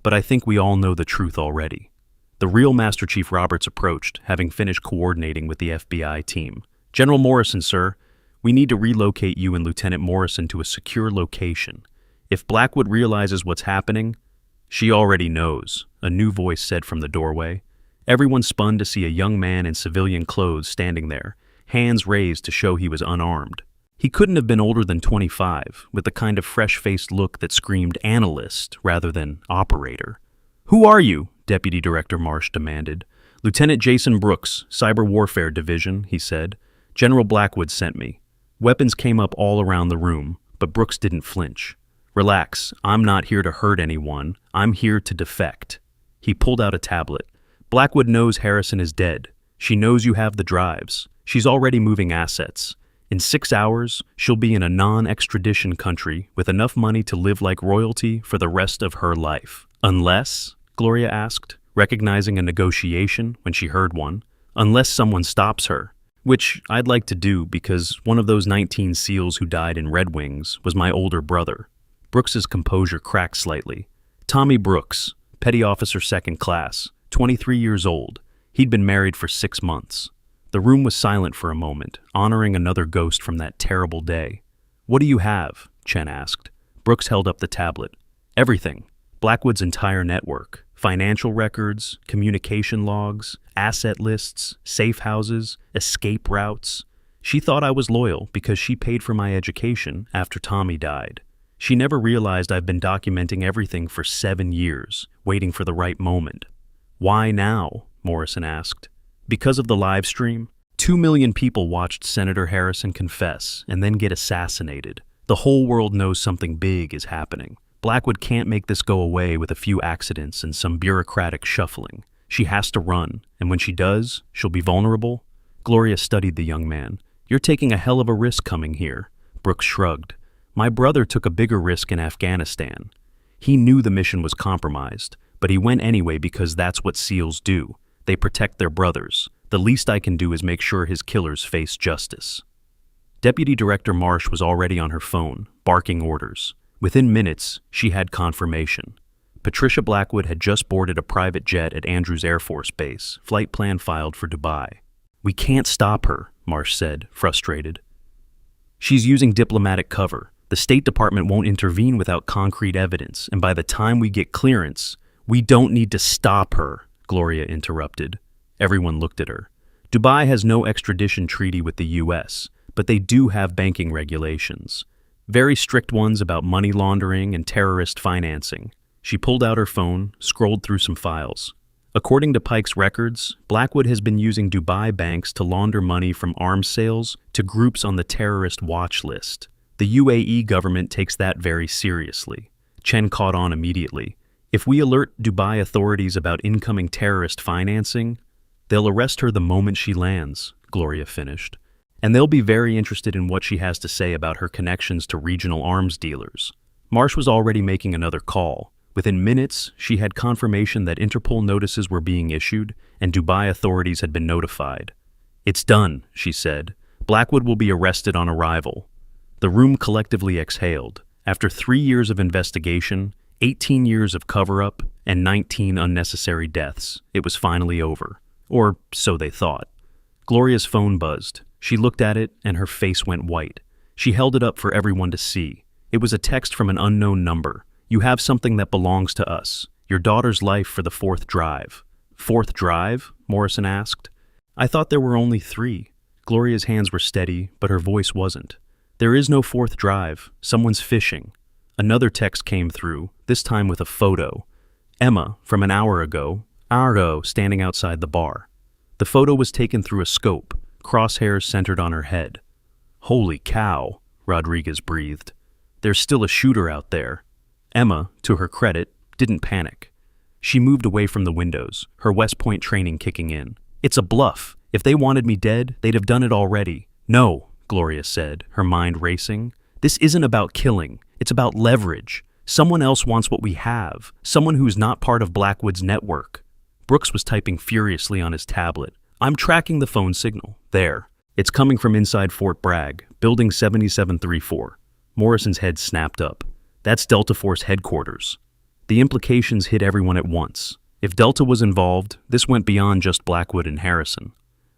[SPEAKER 1] But I think we all know the truth already. The real Master Chief Roberts approached, having finished coordinating with the FBI team. General Morrison, sir, we need to relocate you and Lieutenant Morrison to a secure location. If Blackwood realizes what's happening, she already knows, a new voice said from the doorway. Everyone spun to see a young man in civilian clothes standing there, hands raised to show he was unarmed. He couldn't have been older than 25, with the kind of fresh-faced look that screamed analyst rather than operator. Who are you? Deputy Director Marsh demanded. Lieutenant Jason Brooks, Cyber Warfare Division, he said. General Blackwood sent me. Weapons came up all around the room, but Brooks didn't flinch. Relax, I'm not here to hurt anyone. I'm here to defect. He pulled out a tablet. Blackwood knows Harrison is dead. She knows you have the drives. She's already moving assets. In 6 hours, she'll be in a non-extradition country with enough money to live like royalty for the rest of her life. Unless, Gloria asked, recognizing a negotiation when she heard one, unless someone stops her. Which I'd like to do because one of those 19 SEALs who died in Red Wings was my older brother. Brooks's composure cracked slightly. Tommy Brooks, Petty Officer 2nd Class, 23 years old. He'd been married for 6 months. The room was silent for a moment, honoring another ghost from that terrible day. What do you have? Chen asked. Brooks held up the tablet. Everything. Blackwood's entire network. Financial records, communication logs, asset lists, safe houses, escape routes. She thought I was loyal because she paid for my education after Tommy died. She never realized I've been documenting everything for 7 years, waiting for the right moment. Why now? Morrison asked. Because of the live stream? 2 million people watched Senator Harrison confess and then get assassinated. The whole world knows something big is happening. Blackwood can't make this go away with a few accidents and some bureaucratic shuffling. She has to run, and when she does, she'll be vulnerable. Gloria studied the young man. You're taking a hell of a risk coming here. Brooks shrugged. My brother took a bigger risk in Afghanistan. He knew the mission was compromised, but he went anyway because that's what SEALs do. They protect their brothers. The least I can do is make sure his killers face justice. Deputy Director Marsh was already on her phone, barking orders. Within minutes, she had confirmation. Patricia Blackwood had just boarded a private jet at Andrews Air Force Base, flight plan filed for Dubai. "We can't stop her," Marsh said, frustrated. "She's using diplomatic cover. The State Department won't intervene without concrete evidence, and by the time we get clearance, we don't need to stop her," Gloria interrupted. Everyone looked at her. Dubai has no extradition treaty with the U.S., but they do have banking regulations. Very strict ones about money laundering and terrorist financing. She pulled out her phone, scrolled through some files. According to Pike's records, Blackwood has been using Dubai banks to launder money from arms sales to groups on the terrorist watch list. The UAE government takes that very seriously. Chen caught on immediately. "If we alert Dubai authorities about incoming terrorist financing, they'll arrest her the moment she lands," Gloria finished. "And they'll be very interested in what she has to say about her connections to regional arms dealers." Marsh was already making another call. Within minutes, she had confirmation that Interpol notices were being issued and Dubai authorities had been notified. "It's done," she said. "Blackwood will be arrested on arrival." The room collectively exhaled. After 3 years of investigation, 18 years of cover-up, and 19 unnecessary deaths, it was finally over. Or so they thought. Gloria's phone buzzed. She looked at it, and her face went white. She held it up for everyone to see. It was a text from an unknown number. "You have something that belongs to us. Your daughter's life for the 4th drive." "4th drive?" Morrison asked. "I thought there were only 3. Gloria's hands were steady, but her voice wasn't. "There is no 4th drive. Someone's fishing." Another text came through, this time with a photo. Emma, from an hour ago, standing outside the bar. The photo was taken through a scope, crosshairs centered on her head. "Holy cow," Rodriguez breathed. "There's still a shooter out there." Emma, to her credit, didn't panic. She moved away from the windows, her West Point training kicking in. "It's a bluff. If they wanted me dead, they'd have done it already." "No," Gloria said, her mind racing. "This isn't about killing. It's about leverage. Someone else wants what we have, someone who's not part of Blackwood's network." Brooks was typing furiously on his tablet. "I'm tracking the phone signal. There. It's coming from inside Fort Bragg, Building 7734. Morrison's head snapped up. "That's Delta Force headquarters." The implications hit everyone at once. If Delta was involved, this went beyond just Blackwood and Harrison.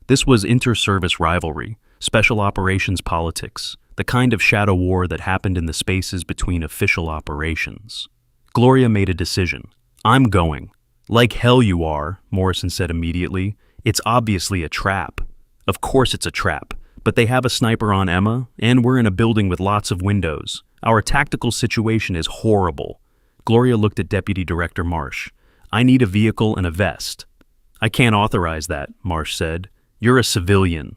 [SPEAKER 1] This was inter-service rivalry, special operations politics, the kind of shadow war that happened in the spaces between official operations. Gloria made a decision. "I'm going." "Like hell you are," Morrison said immediately. "It's obviously a trap." "Of course it's a trap, but they have a sniper on Emma, and we're in a building with lots of windows. Our tactical situation is horrible." Gloria looked at Deputy Director Marsh. "I need a vehicle and a vest." "I can't authorize that," Marsh said. "You're a civilian."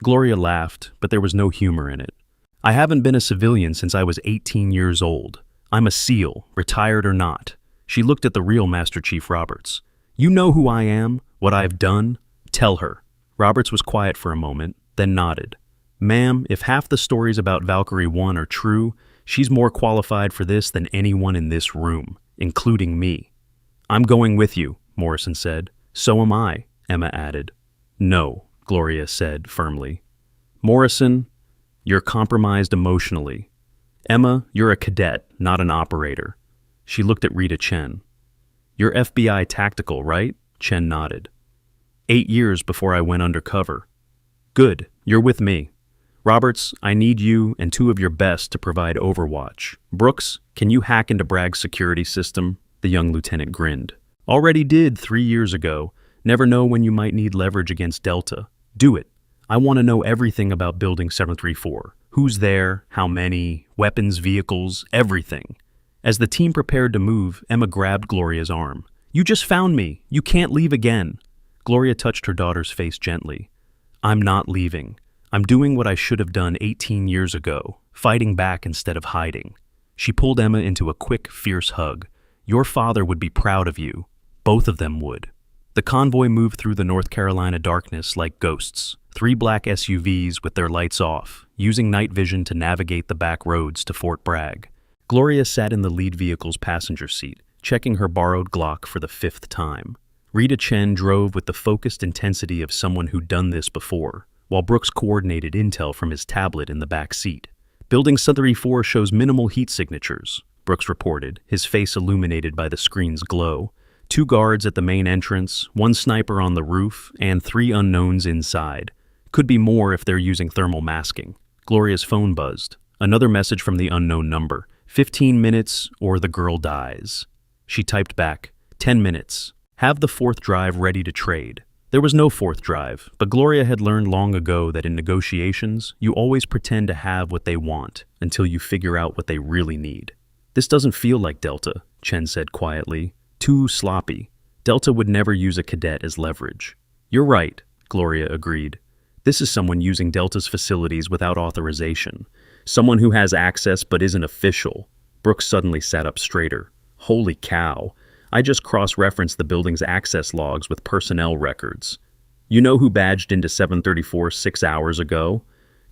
[SPEAKER 1] Gloria laughed, but there was no humor in it. "I haven't been a civilian since I was 18 years old. I'm a SEAL, retired or not." She looked at the real Master Chief Roberts. "You know who I am, what I've done? Tell her." Roberts was quiet for a moment, then nodded. "Ma'am, if half the stories about Valkyrie 1 are true, she's more qualified for this than anyone in this room, including me." "I'm going with you," Morrison said. "So am I," Emma added. "No," Gloria said firmly. "Morrison, you're compromised emotionally. Emma, you're a cadet, not an operator." She looked at Rita Chen. "You're FBI tactical, right?" Chen nodded. 8 years before I went undercover." "Good, you're with me. Roberts, I need you and 2 of your best to provide overwatch. Brooks, can you hack into Bragg's security system?" The young lieutenant grinned. "Already did 3 years ago. Never know when you might need leverage against Delta. Do it. I want to know everything about Building 734. Who's there, how many, weapons, vehicles, everything." As the team prepared to move, Emma grabbed Gloria's arm. "You just found me. You can't leave again." Gloria touched her daughter's face gently. "I'm not leaving. I'm doing what I should have done 18 years ago, fighting back instead of hiding." She pulled Emma into a quick, fierce hug. "Your father would be proud of you. Both of them would." The convoy moved through the North Carolina darkness like ghosts. 3 black SUVs with their lights off, using night vision to navigate the back roads to Fort Bragg. Gloria sat in the lead vehicle's passenger seat, checking her borrowed Glock for the 5th time. Rita Chen drove with the focused intensity of someone who'd done this before, while Brooks coordinated intel from his tablet in the back seat. Building 734 shows minimal heat signatures. Brooks reported, his face illuminated by the screen's glow. 2 guards at the main entrance, 1 sniper on the roof, and 3 unknowns inside. Could be more if they're using thermal masking. Gloria's phone buzzed. Another message from the unknown number. 15 minutes or the girl dies. She typed back, 10 minutes. Have the 4th drive ready to trade. There was no 4th drive, but Gloria had learned long ago that in negotiations, you always pretend to have what they want until you figure out what they really need. This doesn't feel like Delta, Chen said quietly. Too sloppy. Delta would never use a cadet as leverage. You're right, Gloria agreed. This is someone using Delta's facilities without authorization. Someone who has access but isn't official. Brooks suddenly sat up straighter. Holy cow. I just cross-referenced the building's access logs with personnel records. You know who badged into 734 6 hours ago?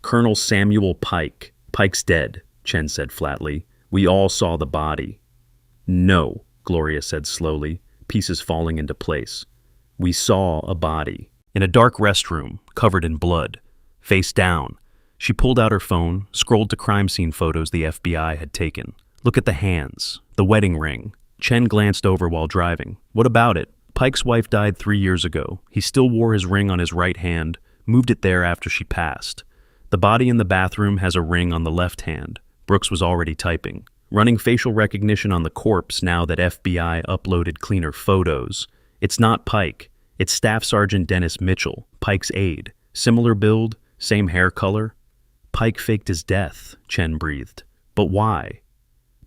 [SPEAKER 1] Colonel Samuel Pike. Pike's dead, Chen said flatly. We all saw the body. No, Gloria said slowly, pieces falling into place. We saw a body. In a dark restroom, covered in blood. Face down. She pulled out her phone, scrolled to crime scene photos the FBI had taken. Look at the hands, the wedding ring. Chen glanced over while driving. What about it? Pike's wife died 3 years ago. He still wore his ring on his right hand, moved it there after she passed. The body in the bathroom has a ring on the left hand. Brooks was already typing. Running facial recognition on the corpse now that FBI uploaded cleaner photos. It's not Pike. It's Staff Sergeant Dennis Mitchell, Pike's aide. Similar build, same hair color. Pike faked his death, Chen breathed. But why?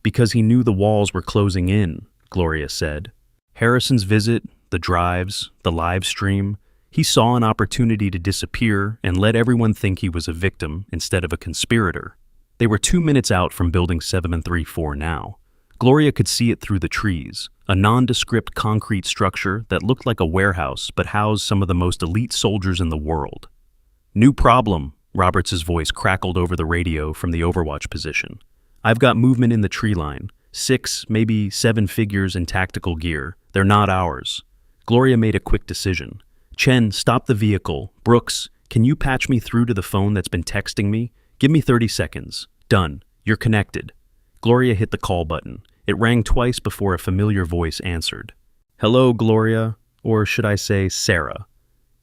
[SPEAKER 1] Because he knew the walls were closing in, Gloria said. Harrison's visit, the drives, the live stream, he saw an opportunity to disappear and let everyone think he was a victim instead of a conspirator. They were 2 minutes out from Building 734 now. Gloria could see it through the trees, a nondescript concrete structure that looked like a warehouse but housed some of the most elite soldiers in the world. New problem, Roberts' voice crackled over the radio from the Overwatch position. I've got movement in the tree line. 6, maybe 7 figures in tactical gear. They're not ours. Gloria made a quick decision. Chen, stop the vehicle. Brooks, can you patch me through to the phone that's been texting me? Give me 30 seconds. Done. You're connected. Gloria hit the call button. It rang twice before a familiar voice answered. Hello, Gloria. Or should I say Sarah?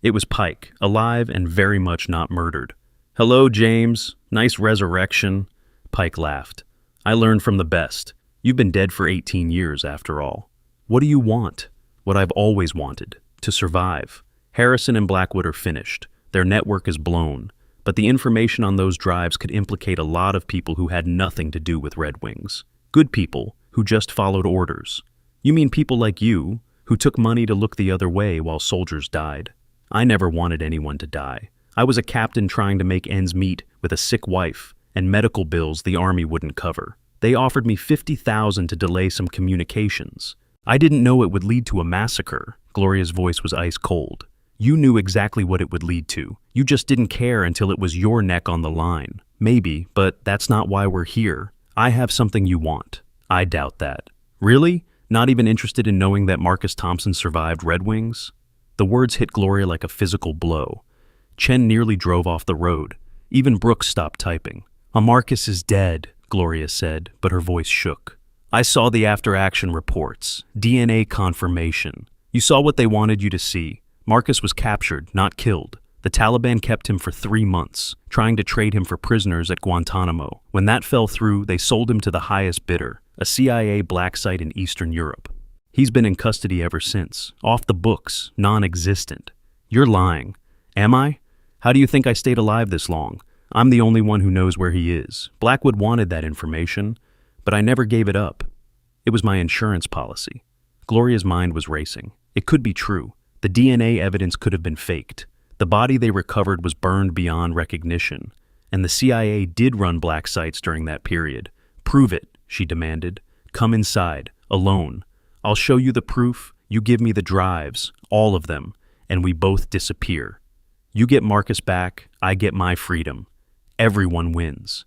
[SPEAKER 1] It was Pike, alive and very much not murdered. Hello, James. Nice resurrection. Pike laughed. I learned from the best. You've been dead for 18 years, after all. What do you want? What I've always wanted. To survive. Harrison and Blackwood are finished. Their network is blown. But the information on those drives could implicate a lot of people who had nothing to do with Red Wings. Good people who just followed orders. You mean people like you, who took money to look the other way while soldiers died? I never wanted anyone to die. I was a captain trying to make ends meet with a sick wife and medical bills the Army wouldn't cover. They offered me $50,000 to delay some communications. I didn't know it would lead to a massacre. Gloria's voice was ice cold. You knew exactly what it would lead to. You just didn't care until it was your neck on the line. Maybe, but that's not why we're here. I have something you want. I doubt that. Really? Not even interested in knowing that Marcus Thompson survived Red Wings? The words hit Gloria like a physical blow. Chen nearly drove off the road. Even Brooks stopped typing. Marcus is dead, Gloria said, but her voice shook. I saw the after-action reports. DNA confirmation. You saw what they wanted you to see. Marcus was captured, not killed. The Taliban kept him for 3 months, trying to trade him for prisoners at Guantanamo. When that fell through, they sold him to the highest bidder, a CIA black site in Eastern Europe. He's been in custody ever since. Off the books, non-existent. You're lying. Am I? How do you think I stayed alive this long? I'm the only one who knows where he is. Blackwood wanted that information, but I never gave it up. It was my insurance policy. Gloria's mind was racing. It could be true. The DNA evidence could have been faked. The body they recovered was burned beyond recognition, and the CIA did run black sites during that period. Prove it, she demanded. Come inside, alone. I'll show you the proof, you give me the drives, all of them, and we both disappear. You get Marcus back, I get my freedom. Everyone wins.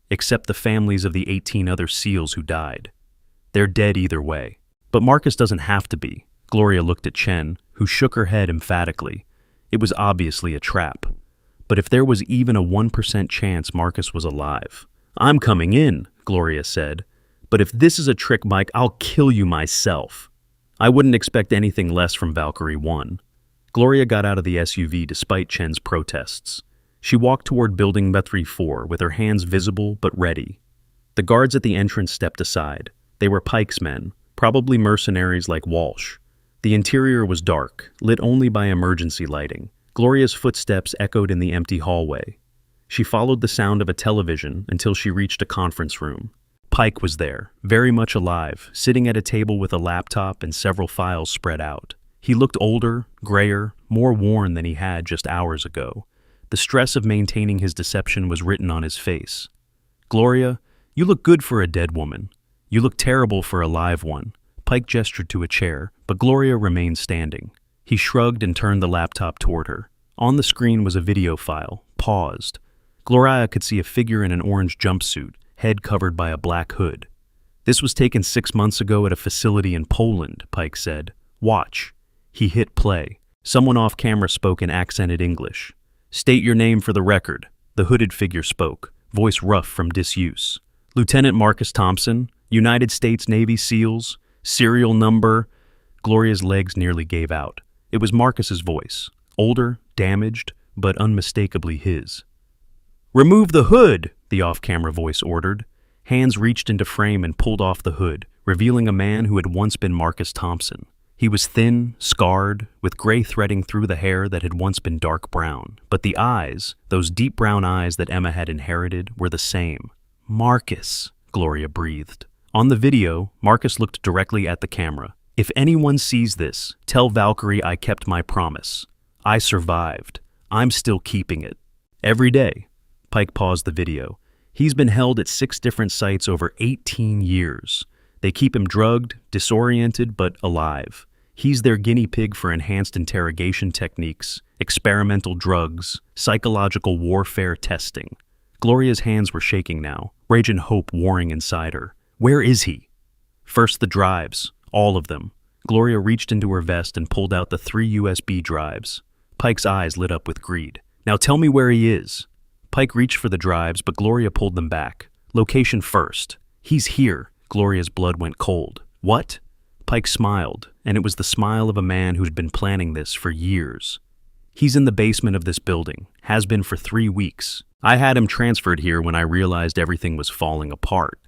[SPEAKER 1] Except the families of the 18 other SEALs who died. They're dead either way. But Marcus doesn't have to be. Gloria looked at Chen, who shook her head emphatically. It was obviously a trap. But if there was even a 1% chance Marcus was alive. I'm coming in, Gloria said. But if this is a trick, Mike, I'll kill you myself. I wouldn't expect anything less from Valkyrie 1. Gloria got out of the SUV despite Chen's protests. She walked toward building Battery 4 with her hands visible but ready. The guards at the entrance stepped aside. They were Pike's men, probably mercenaries like Walsh. The interior was dark, lit only by emergency lighting. Gloria's footsteps echoed in the empty hallway. She followed the sound of a television until she reached a conference room. Pike was there, very much alive, sitting at a table with a laptop and several files spread out. He looked older, grayer, more worn than he had just hours ago. The stress of maintaining his deception was written on his face. "Gloria, you look good for a dead woman. You look terrible for a live one." Pike gestured to a chair, but Gloria remained standing. He shrugged and turned the laptop toward her. On the screen was a video file, paused. Gloria could see a figure in an orange jumpsuit, head covered by a black hood. "This was taken 6 months ago at a facility in Poland," Pike said. "Watch." He hit play. Someone off camera spoke in accented English. "State your name for the record." The hooded figure spoke, voice rough from disuse. "Lieutenant Marcus Thompson, United States Navy SEALs, serial number..." Gloria's legs nearly gave out. It was Marcus's voice, older, damaged, but unmistakably his. "Remove the hood," the off-camera voice ordered. Hands reached into frame and pulled off the hood, revealing a man who had once been Marcus Thompson. He was thin, scarred, with gray threading through the hair that had once been dark brown. But the eyes, those deep brown eyes that Emma had inherited, were the same. "Marcus," Gloria breathed. On the video, Marcus looked directly at the camera. "If anyone sees this, tell Valkyrie I kept my promise. I survived. I'm still keeping it. Every day." Pike paused the video. "He's been held at 6 different sites over 18 years. They keep him drugged, disoriented, but alive. He's their guinea pig for enhanced interrogation techniques, experimental drugs, psychological warfare testing." Gloria's hands were shaking now, rage and hope warring inside her. "Where is he?" "First the drives, all of them." Gloria reached into her vest and pulled out the 3 USB drives. Pike's eyes lit up with greed. "Now tell me where he is." Pike reached for the drives, but Gloria pulled them back. "Location first. He's here." Gloria's blood went cold. "What?" Pike smiled, and it was the smile of a man who'd been planning this for years. "He's in the basement of this building, has been for 3 weeks. I had him transferred here when I realized everything was falling apart.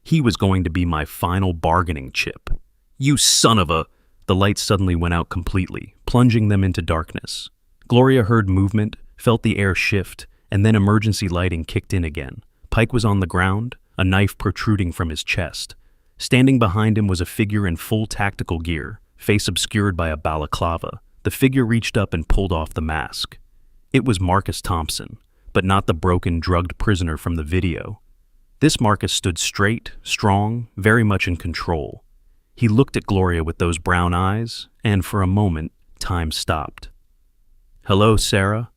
[SPEAKER 1] He was going to be my final bargaining chip." "You son of a..." The lights suddenly went out completely, plunging them into darkness. Gloria heard movement, felt the air shift, and then emergency lighting kicked in again. Pike was on the ground, a knife protruding from his chest. Standing behind him was a figure in full tactical gear, face obscured by a balaclava. The figure reached up and pulled off the mask. It was Marcus Thompson, but not the broken, drugged prisoner from the video. This Marcus stood straight, strong, very much in control. He looked at Gloria with those brown eyes, and for a moment, time stopped. "Hello, Sarah?"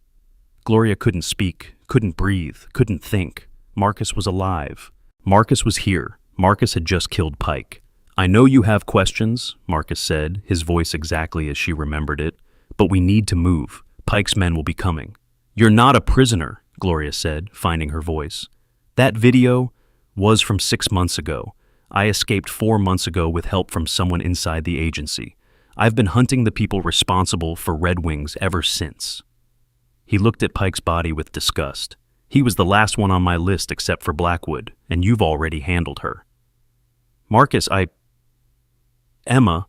[SPEAKER 1] Gloria couldn't speak, couldn't breathe, couldn't think. Marcus was alive. Marcus was here. Marcus had just killed Pike. "I know you have questions," Marcus said, his voice exactly as she remembered it, "but we need to move. Pike's men will be coming." "You're not a prisoner," Gloria said, finding her voice. "That video was from 6 months ago. I escaped 4 months ago with help from someone inside the agency. I've been hunting the people responsible for Red Wings ever since." He looked at Pike's body with disgust. "He was the last one on my list except for Blackwood, and you've already handled her." "Marcus, Emma,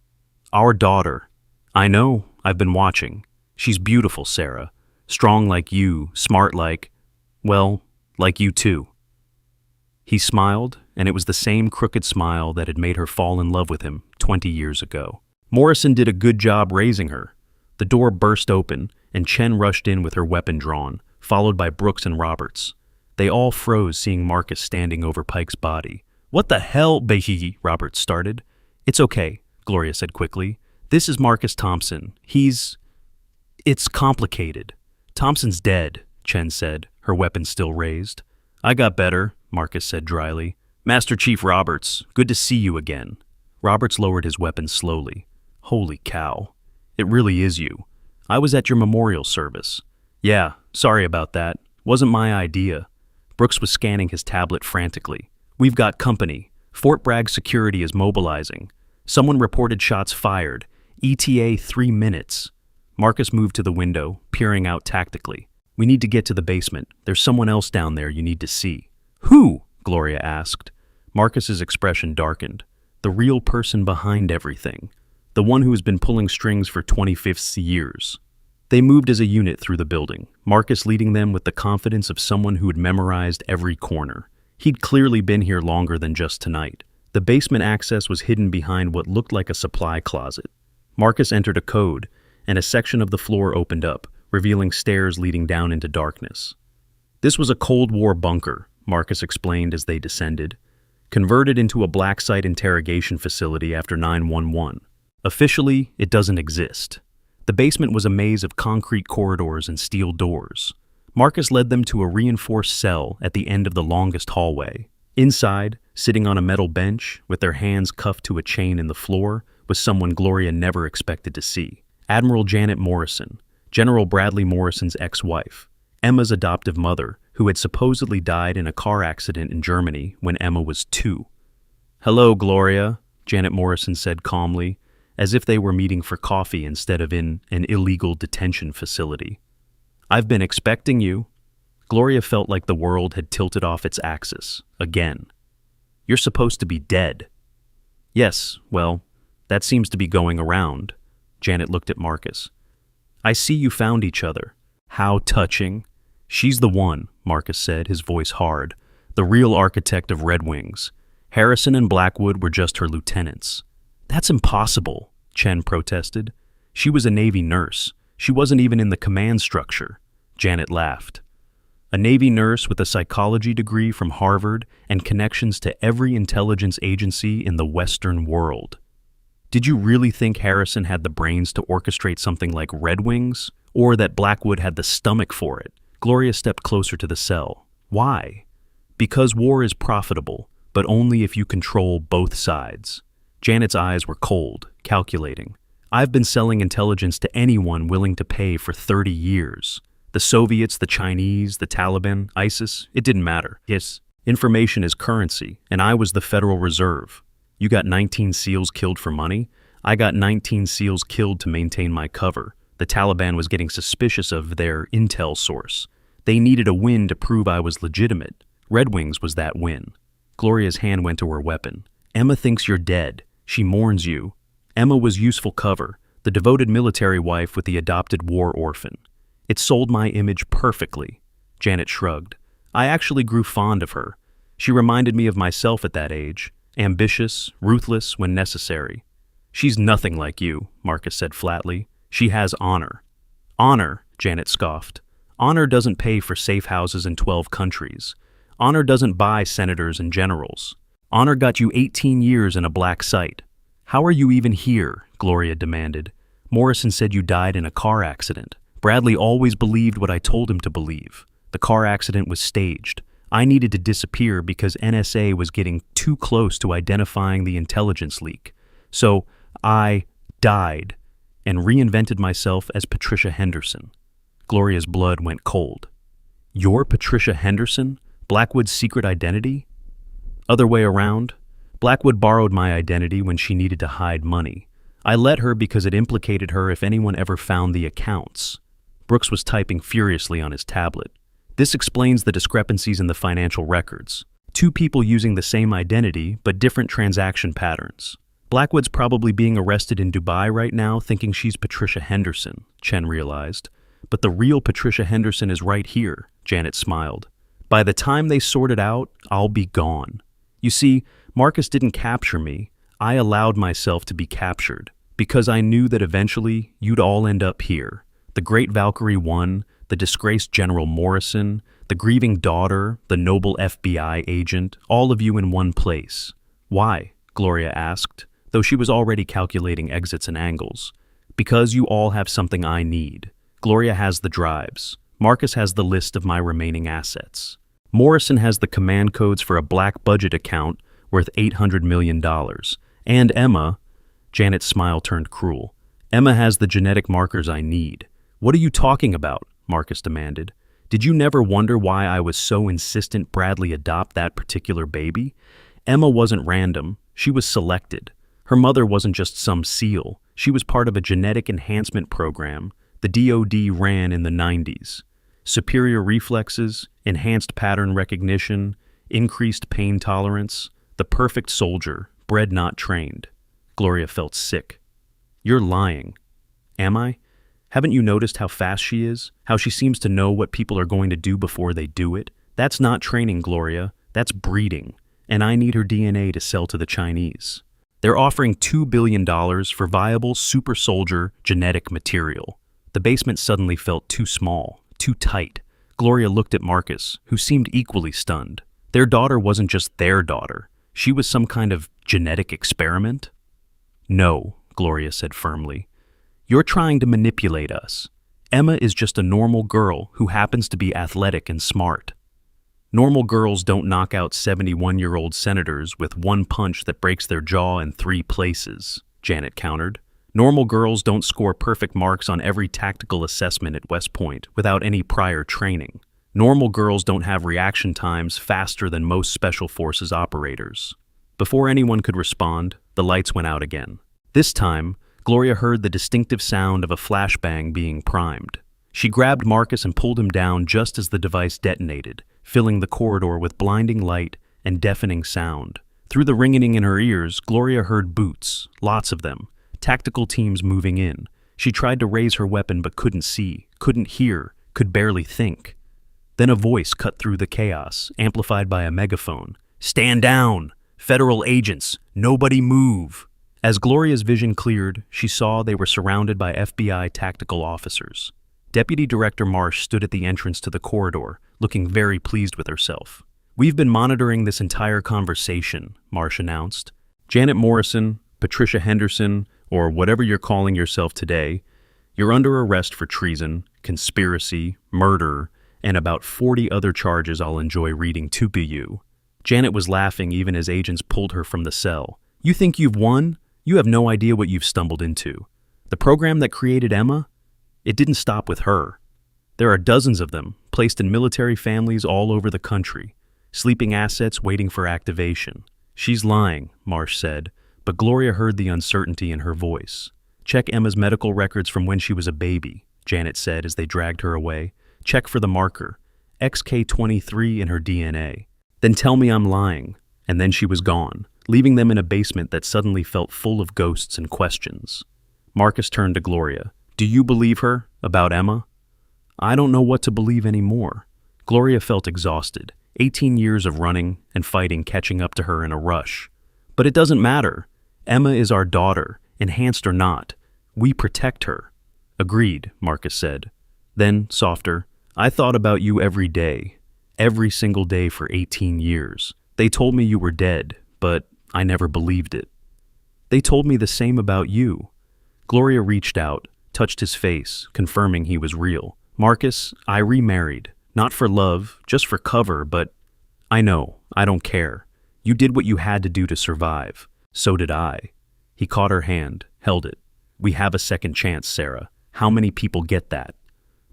[SPEAKER 1] our daughter." "I know, I've been watching. She's beautiful, Sarah. Strong like you, smart like you too." He smiled, and it was the same crooked smile that had made her fall in love with him 20 years ago. "Morrison did a good job raising her." The door burst open, and Chen rushed in with her weapon drawn, followed by Brooks and Roberts. They all froze seeing Marcus standing over Pike's body. "What the hell, Behi?" Roberts started. "It's okay," Gloria said quickly. "This is Marcus Thompson. It's complicated." "Thompson's dead," Chen said, her weapon still raised. "I got better," Marcus said dryly. "Master Chief Roberts, good to see you again." Roberts lowered his weapon slowly. "Holy cow. It really is you. I was at your memorial service." "Yeah, sorry about that. Wasn't my idea." Brooks was scanning his tablet frantically. "We've got company. Fort Bragg security is mobilizing. Someone reported shots fired. ETA 3 minutes. Marcus moved to the window, peering out tactically. We need to get to the basement. There's someone else down there you need to see. Who? Gloria asked. Marcus's expression darkened. The real person behind everything. The one who has been pulling strings for 25 years. They moved as a unit through the building, Marcus leading them with the confidence of someone who had memorized every corner. He'd clearly been here longer than just tonight. The basement access was hidden behind what looked like a supply closet. Marcus entered a code, and a section of the floor opened up, revealing stairs leading down into darkness. This was a Cold War bunker, Marcus explained as they descended, converted into a black site interrogation facility after 9/11. Officially, it doesn't exist. The basement was a maze of concrete corridors and steel doors. Marcus led them to a reinforced cell at the end of the longest hallway. Inside, sitting on a metal bench, with their hands cuffed to a chain in the floor, was someone Gloria never expected to see. Admiral Janet Morrison, General Bradley Morrison's ex-wife, Emma's adoptive mother, who had supposedly died in a car accident in Germany when Emma was 2. "Hello, Gloria," Janet Morrison said calmly, as if they were meeting for coffee instead of in an illegal detention facility. "I've been expecting you." Gloria felt like the world had tilted off its axis, again. "You're supposed to be dead." "Yes, well, that seems to be going around." Janet looked at Marcus. "I see you found each other. How touching." "She's the one," Marcus said, his voice hard. "The real architect of Red Wings. Harrison and Blackwood were just her lieutenants." "That's impossible," Chen protested. "She was a Navy nurse. She wasn't even in the command structure." Janet laughed. "A Navy nurse with a psychology degree from Harvard and connections to every intelligence agency in the Western world. Did you really think Harrison had the brains to orchestrate something like Red Wings? Or that Blackwood had the stomach for it?" Gloria stepped closer to the cell. "Why?" "Because war is profitable, but only if you control both sides." Janet's eyes were cold, calculating. "I've been selling intelligence to anyone willing to pay for 30 years. The Soviets, the Chinese, the Taliban, ISIS, it didn't matter. Yes, information is currency, and I was the Federal Reserve. You got 19 SEALs killed for money. I got 19 SEALs killed to maintain my cover. The Taliban was getting suspicious of their intel source. They needed a win to prove I was legitimate. Red Wings was that win." Gloria's hand went to her weapon. "Emma thinks you're dead. She mourns you. Emma was useful cover, the devoted military wife with the adopted war orphan. It sold my image perfectly." Janet shrugged. "I actually grew fond of her. She reminded me of myself at that age, ambitious, ruthless when necessary." "She's nothing like you," Marcus said flatly. "She has honor." "Honor," Janet scoffed. "Honor doesn't pay for safe houses in 12 countries. Honor doesn't buy senators and generals. Honor got you 18 years in a black site." "How are you even here?" Gloria demanded. "Morrison said you died in a car accident. Bradley always believed what I told him to believe. The car accident was staged. I needed to disappear because NSA was getting too close to identifying the intelligence leak. So I died and reinvented myself as Patricia Henderson." Gloria's blood went cold. "You're Patricia Henderson? Blackwood's secret identity?" "Other way around. Blackwood borrowed my identity when she needed to hide money. I let her because it implicated her if anyone ever found the accounts." Brooks was typing furiously on his tablet. "This explains the discrepancies in the financial records. 2 people using the same identity, but different transaction patterns. Blackwood's probably being arrested in Dubai right now thinking she's Patricia Henderson," Chen realized. "But the real Patricia Henderson is right here," Janet smiled. "By the time they sort it out, I'll be gone. You see, Marcus didn't capture me. I allowed myself to be captured, because I knew that eventually you'd all end up here. The great Valkyrie 1, the disgraced General Morrison, the grieving daughter, the noble FBI agent, all of you in one place." "Why?" Gloria asked, though she was already calculating exits and angles. "Because you all have something I need. Gloria has the drives. Marcus has the list of my remaining assets. Morrison has the command codes for a black budget account worth $800 million. And Emma," Janet's smile turned cruel, "Emma has the genetic markers I need." "What are you talking about?" Marcus demanded. "Did you never wonder why I was so insistent Bradley adopt that particular baby? Emma wasn't random, she was selected. Her mother wasn't just some SEAL, she was part of a genetic enhancement program the DoD ran in the 90s. Superior reflexes, enhanced pattern recognition, increased pain tolerance, the perfect soldier, bred not trained. Gloria felt sick. You're lying. Am I? Haven't you noticed how fast she is? How she seems to know what people are going to do before they do it? That's not training, Gloria. That's breeding. And I need her DNA to sell to the Chinese. They're offering $2 billion for viable super soldier genetic material. The basement suddenly felt too small, too tight. Gloria looked at Marcus, who seemed equally stunned. Their daughter wasn't just their daughter. She was some kind of genetic experiment? No, Gloria said firmly. You're trying to manipulate us. Emma is just a normal girl who happens to be athletic and smart. Normal girls don't knock out 71-year-old senators with one punch that breaks their jaw in 3 places, Janet countered. Normal girls don't score perfect marks on every tactical assessment at West Point without any prior training. Normal girls don't have reaction times faster than most special forces operators. Before anyone could respond, the lights went out again. This time, Gloria heard the distinctive sound of a flashbang being primed. She grabbed Marcus and pulled him down just as the device detonated, filling the corridor with blinding light and deafening sound. Through the ringing in her ears, Gloria heard boots, lots of them, tactical teams moving in. She tried to raise her weapon but couldn't see, couldn't hear, could barely think. Then a voice cut through the chaos, amplified by a megaphone. "Stand down! Federal agents! Nobody move!" As Gloria's vision cleared, she saw they were surrounded by FBI tactical officers. Deputy Director Marsh stood at the entrance to the corridor, looking very pleased with herself. "We've been monitoring this entire conversation," Marsh announced. "Janet Morrison, Patricia Henderson, or whatever you're calling yourself today, you're under arrest for treason, conspiracy, murder, and about 40 other charges I'll enjoy reading to you." Janet was laughing even as agents pulled her from the cell. "You think you've won? You have no idea what you've stumbled into. The program that created Emma? It didn't stop with her. There are dozens of them, placed in military families all over the country, sleeping assets waiting for activation." "She's lying," Marsh said, but Gloria heard the uncertainty in her voice. "Check Emma's medical records from when she was a baby," Janet said as they dragged her away. "Check for the marker, XK23 in her DNA. Then tell me I'm lying." And then she was gone, leaving them in a basement that suddenly felt full of ghosts and questions. Marcus turned to Gloria. "Do you believe her about Emma?" "I don't know what to believe anymore." Gloria felt exhausted, 18 years of running and fighting catching up to her in a rush. "But it doesn't matter. Emma is our daughter, enhanced or not. We protect her." "Agreed," Marcus said. Then, softer, "I thought about you every day, every single day for 18 years. They told me you were dead, but I never believed it. They told me the same about you." Gloria reached out, touched his face, confirming he was real. "Marcus, I remarried. Not for love, just for cover, but I know, I don't care. You did what you had to do to survive. So did I." He caught her hand, held it. "We have a second chance, Sarah. How many people get that?"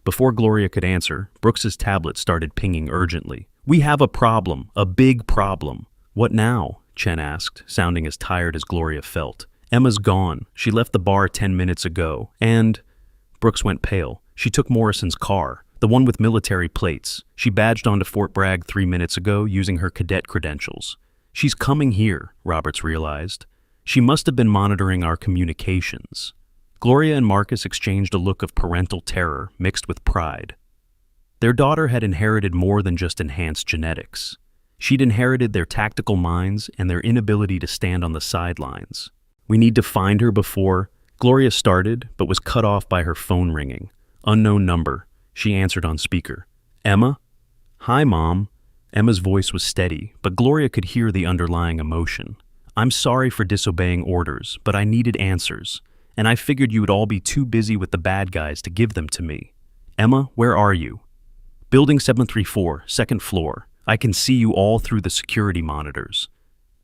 [SPEAKER 1] Before Gloria could answer, Brooks's tablet started pinging urgently. "We have a problem, a big problem." "What now?" Chen asked, sounding as tired as Gloria felt. "Emma's gone. She left the bar 10 minutes ago, and—" Brooks went pale. "She took Morrison's car, the one with military plates. She badged onto Fort Bragg 3 minutes ago using her cadet credentials. She's coming here," Roberts realized. "She must have been monitoring our communications." Gloria and Marcus exchanged a look of parental terror mixed with pride. Their daughter had inherited more than just enhanced genetics. She'd inherited their tactical minds and their inability to stand on the sidelines. "We need to find her before—" Gloria started, but was cut off by her phone ringing. Unknown number. She answered on speaker. "Emma?" "Hi, Mom." Emma's voice was steady, but Gloria could hear the underlying emotion. "I'm sorry for disobeying orders, but I needed answers, and I figured you would all be too busy with the bad guys to give them to me. Emma, where are you?" "Building 734, second floor. I can see you all through the security monitors."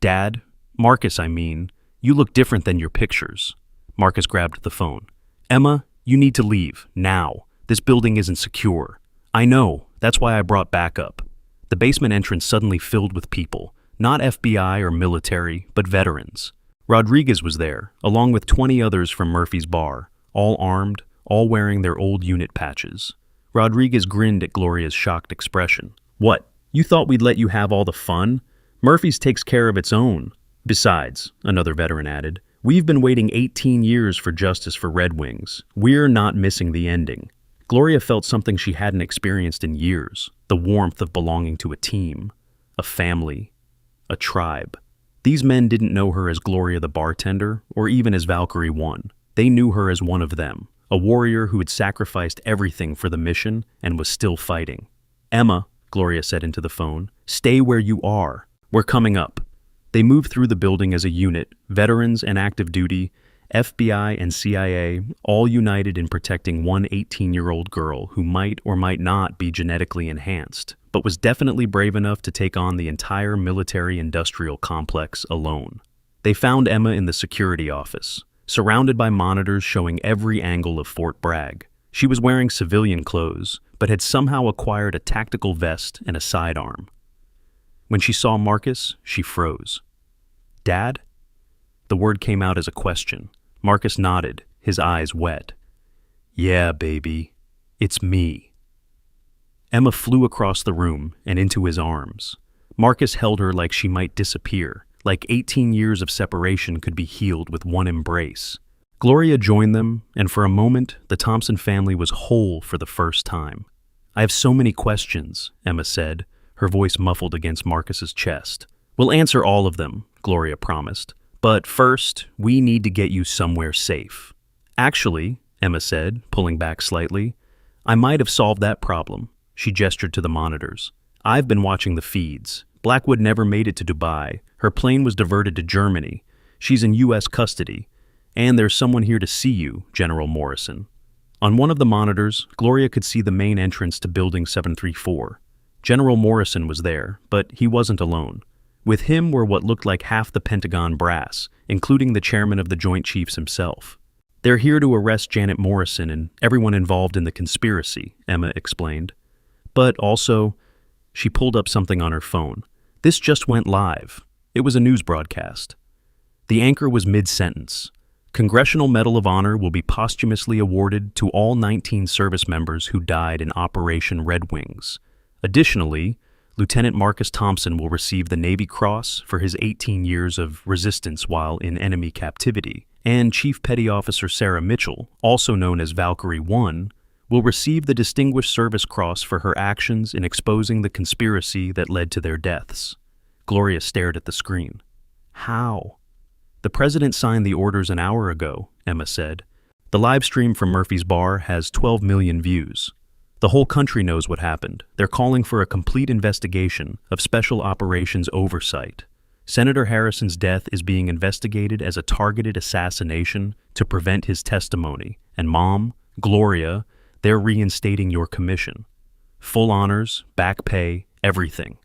[SPEAKER 1] "Dad? Marcus, I mean. You look different than your pictures." Marcus grabbed the phone. "Emma, you need to leave, now. This building isn't secure." "I know. That's why I brought backup." The basement entrance suddenly filled with people. Not FBI or military, but veterans. Rodriguez was there, along with 20 others from Murphy's Bar, all armed, all wearing their old unit patches. Rodriguez grinned at Gloria's shocked expression. "What? You thought we'd let you have all the fun? Murphy's takes care of its own. Besides," another veteran added, "we've been waiting 18 years for justice for Red Wings. We're not missing the ending." Gloria felt something she hadn't experienced in years, the warmth of belonging to a team, a family, a tribe. These men didn't know her as Gloria the bartender, or even as Valkyrie 1. They knew her as one of them, a warrior who had sacrificed everything for the mission and was still fighting. "Emma," Gloria said into the phone, "stay where you are. We're coming up." They moved through the building as a unit, veterans and active duty, FBI and CIA, all united in protecting one 18-year-old girl who might or might not be genetically enhanced, but was definitely brave enough to take on the entire military-industrial complex alone. They found Emma in the security office, surrounded by monitors showing every angle of Fort Bragg. She was wearing civilian clothes, but had somehow acquired a tactical vest and a sidearm. When she saw Marcus, she froze. "Dad?" The word came out as a question. Marcus nodded, his eyes wet. "Yeah, baby. It's me." Emma flew across the room and into his arms. Marcus held her like she might disappear, like 18 years of separation could be healed with one embrace. Gloria joined them, and for a moment, the Thompson family was whole for the first time. "I have so many questions," Emma said, her voice muffled against Marcus's chest. "We'll answer all of them," Gloria promised. "But first, we need to get you somewhere safe." "Actually," Emma said, pulling back slightly, "I might have solved that problem." She gestured to the monitors. "I've been watching the feeds. Blackwood never made it to Dubai. Her plane was diverted to Germany. She's in U.S. custody. And there's someone here to see you, General Morrison." On one of the monitors, Gloria could see the main entrance to Building 734. General Morrison was there, but he wasn't alone. With him were what looked like half the Pentagon brass, including the chairman of the Joint Chiefs himself. "They're here to arrest Janet Morrison and everyone involved in the conspiracy," Emma explained. "But also," she pulled up something on her phone. "This just went live. It was a news broadcast." The anchor was mid-sentence. "Congressional Medal of Honor will be posthumously awarded to all 19 service members who died in Operation Red Wings. Additionally, Lieutenant Marcus Thompson will receive the Navy Cross for his 18 years of resistance while in enemy captivity, and Chief Petty Officer Sarah Mitchell, also known as Valkyrie 1, will receive the Distinguished Service Cross for her actions in exposing the conspiracy that led to their deaths." Gloria stared at the screen. "How?" "The president signed the orders an hour ago," Emma said. "The live stream from Murphy's Bar has 12 million views. The whole country knows what happened. They're calling for a complete investigation of Special Operations Oversight. Senator Harrison's death is being investigated as a targeted assassination to prevent his testimony. And Mom, Gloria, they're reinstating your commission. Full honors, back pay, everything."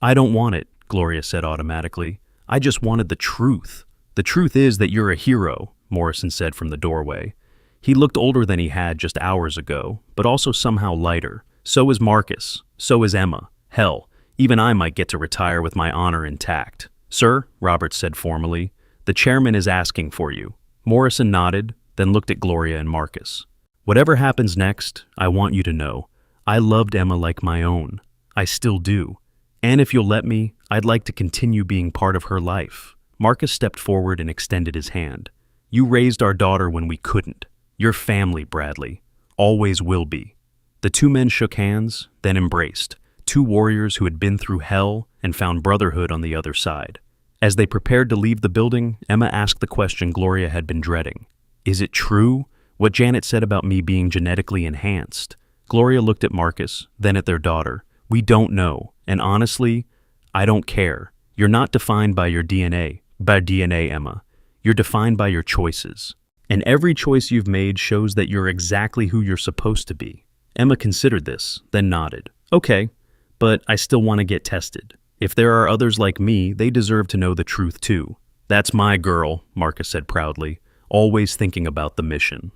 [SPEAKER 1] "I don't want it," Gloria said automatically. "I just wanted the truth." "The truth is that you're a hero," Morrison said from the doorway. He looked older than he had just hours ago, but also somehow lighter. "So is Marcus. So is Emma. Hell, even I might get to retire with my honor intact." "Sir," Roberts said formally, "the chairman is asking for you." Morrison nodded, then looked at Gloria and Marcus. "Whatever happens next, I want you to know, I loved Emma like my own. I still do. And if you'll let me, I'd like to continue being part of her life." Marcus stepped forward and extended his hand. "You raised our daughter when we couldn't. Your family, Bradley. Always will be." The two men shook hands, then embraced, two warriors who had been through hell and found brotherhood on the other side. As they prepared to leave the building, Emma asked the question Gloria had been dreading. "Is it true, what Janet said about me being genetically enhanced?" Gloria looked at Marcus, then at their daughter. "We don't know, and honestly, I don't care. You're not defined by your DNA. By DNA, Emma. You're defined by your choices. And every choice you've made shows that you're exactly who you're supposed to be." Emma considered this, then nodded. "Okay, but I still want to get tested. If there are others like me, they deserve to know the truth too." "That's my girl," Marcus said proudly, always thinking about the mission.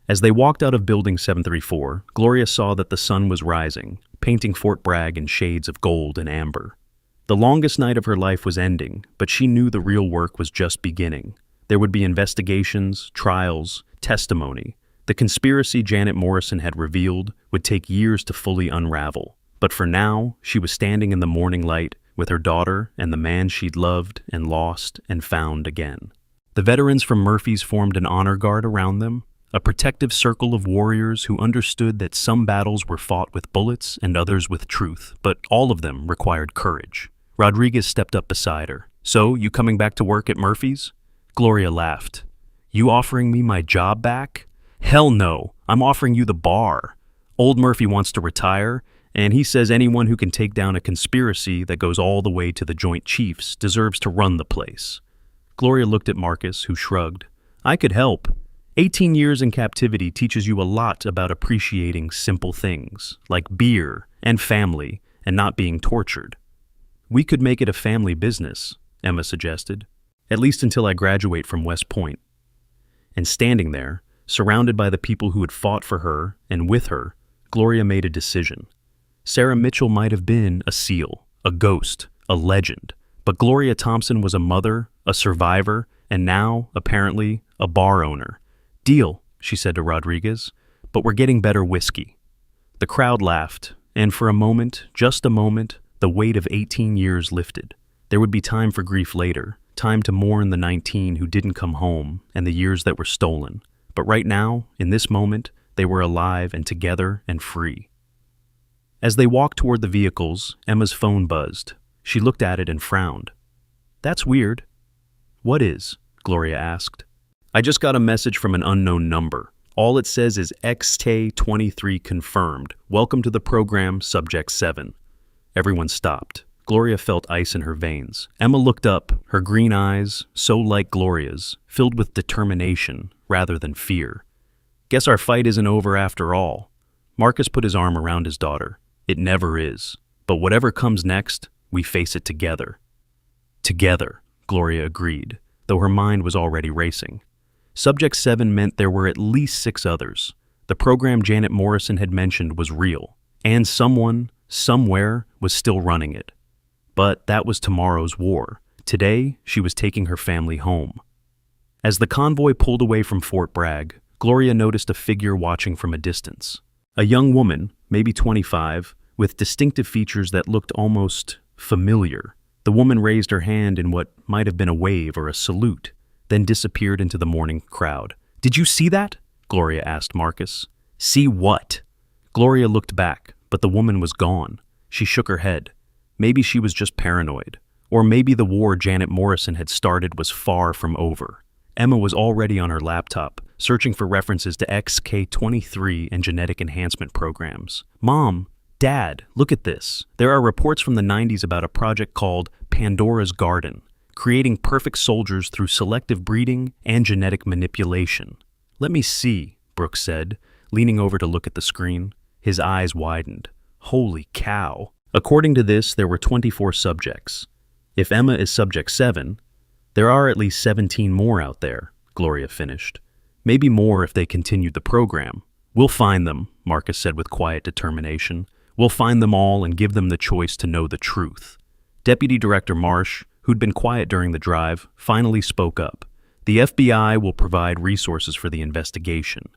[SPEAKER 1] As they walked out of Building 734, Gloria saw that the sun was rising, painting Fort Bragg in shades of gold and amber. The longest night of her life was ending, but she knew the real work was just beginning. There would be investigations, trials, testimony. The conspiracy Janet Morrison had revealed would take years to fully unravel. But for now, she was standing in the morning light with her daughter and the man she'd loved and lost and found again. The veterans from Murphy's formed an honor guard around them, a protective circle of warriors who understood that some battles were fought with bullets and others with truth, but all of them required courage. Rodriguez stepped up beside her. "So, you coming back to work at Murphy's?" Gloria laughed. "You offering me my job back? Hell no, I'm offering you the bar. Old Murphy wants to retire, and he says anyone who can take down a conspiracy that goes all the way to the Joint Chiefs deserves to run the place." Gloria looked at Marcus, who shrugged. "I could help. 18 years in captivity teaches you a lot about appreciating simple things, like beer and family and not being tortured." "We could make it a family business," Emma suggested, "at least until I graduate from West Point." And standing there, surrounded by the people who had fought for her and with her, Gloria made a decision. Sarah Mitchell might have been a SEAL, a ghost, a legend, but Gloria Thompson was a mother, a survivor, and now, apparently, a bar owner. "Deal," she said to Rodriguez, "but we're getting better whiskey." The crowd laughed, and for a moment, just a moment, the weight of 18 years lifted. There would be time for grief later, time to mourn the 19 who didn't come home and the years that were stolen. But right now, in this moment, they were alive and together and free. As they walked toward the vehicles, Emma's phone buzzed. She looked at it and frowned. "That's weird." "What is?" Gloria asked. "I just got a message from an unknown number. All it says is XT23 confirmed. Welcome to the program, Subject 7. Everyone stopped. Gloria felt ice in her veins. Emma looked up, her green eyes, so like Gloria's, filled with determination rather than fear. "Guess our fight isn't over after all." Marcus put his arm around his daughter. "It never is. But whatever comes next, we face it together." "Together," Gloria agreed, though her mind was already racing. Subject 7 meant there were at least 6 others. The program Janet Morrison had mentioned was real, and someone, somewhere, was still running it. But that was tomorrow's war. Today, she was taking her family home. As the convoy pulled away from Fort Bragg, Gloria noticed a figure watching from a distance. A young woman, maybe 25, with distinctive features that looked almost familiar. The woman raised her hand in what might have been a wave or a salute, then disappeared into the morning crowd. "Did you see that?" Gloria asked Marcus. "See what?" Gloria looked back, but the woman was gone. She shook her head. Maybe she was just paranoid. Or maybe the war Janet Morrison had started was far from over. Emma was already on her laptop, searching for references to XK23 and genetic enhancement programs. "Mom, Dad, look at this. There are reports from the 90s about a project called Pandora's Garden, creating perfect soldiers through selective breeding and genetic manipulation." "Let me see," Brooks said, leaning over to look at the screen. His eyes widened. "Holy cow." According to this, there were 24 subjects. If Emma is Subject 7, there are at least 17 more out there, Gloria finished. Maybe more if they continued the program. "We'll find them," Marcus said with quiet determination. "We'll find them all and give them the choice to know the truth." Deputy Director Marsh, who'd been quiet during the drive, finally spoke up. "The FBI will provide resources for the investigation.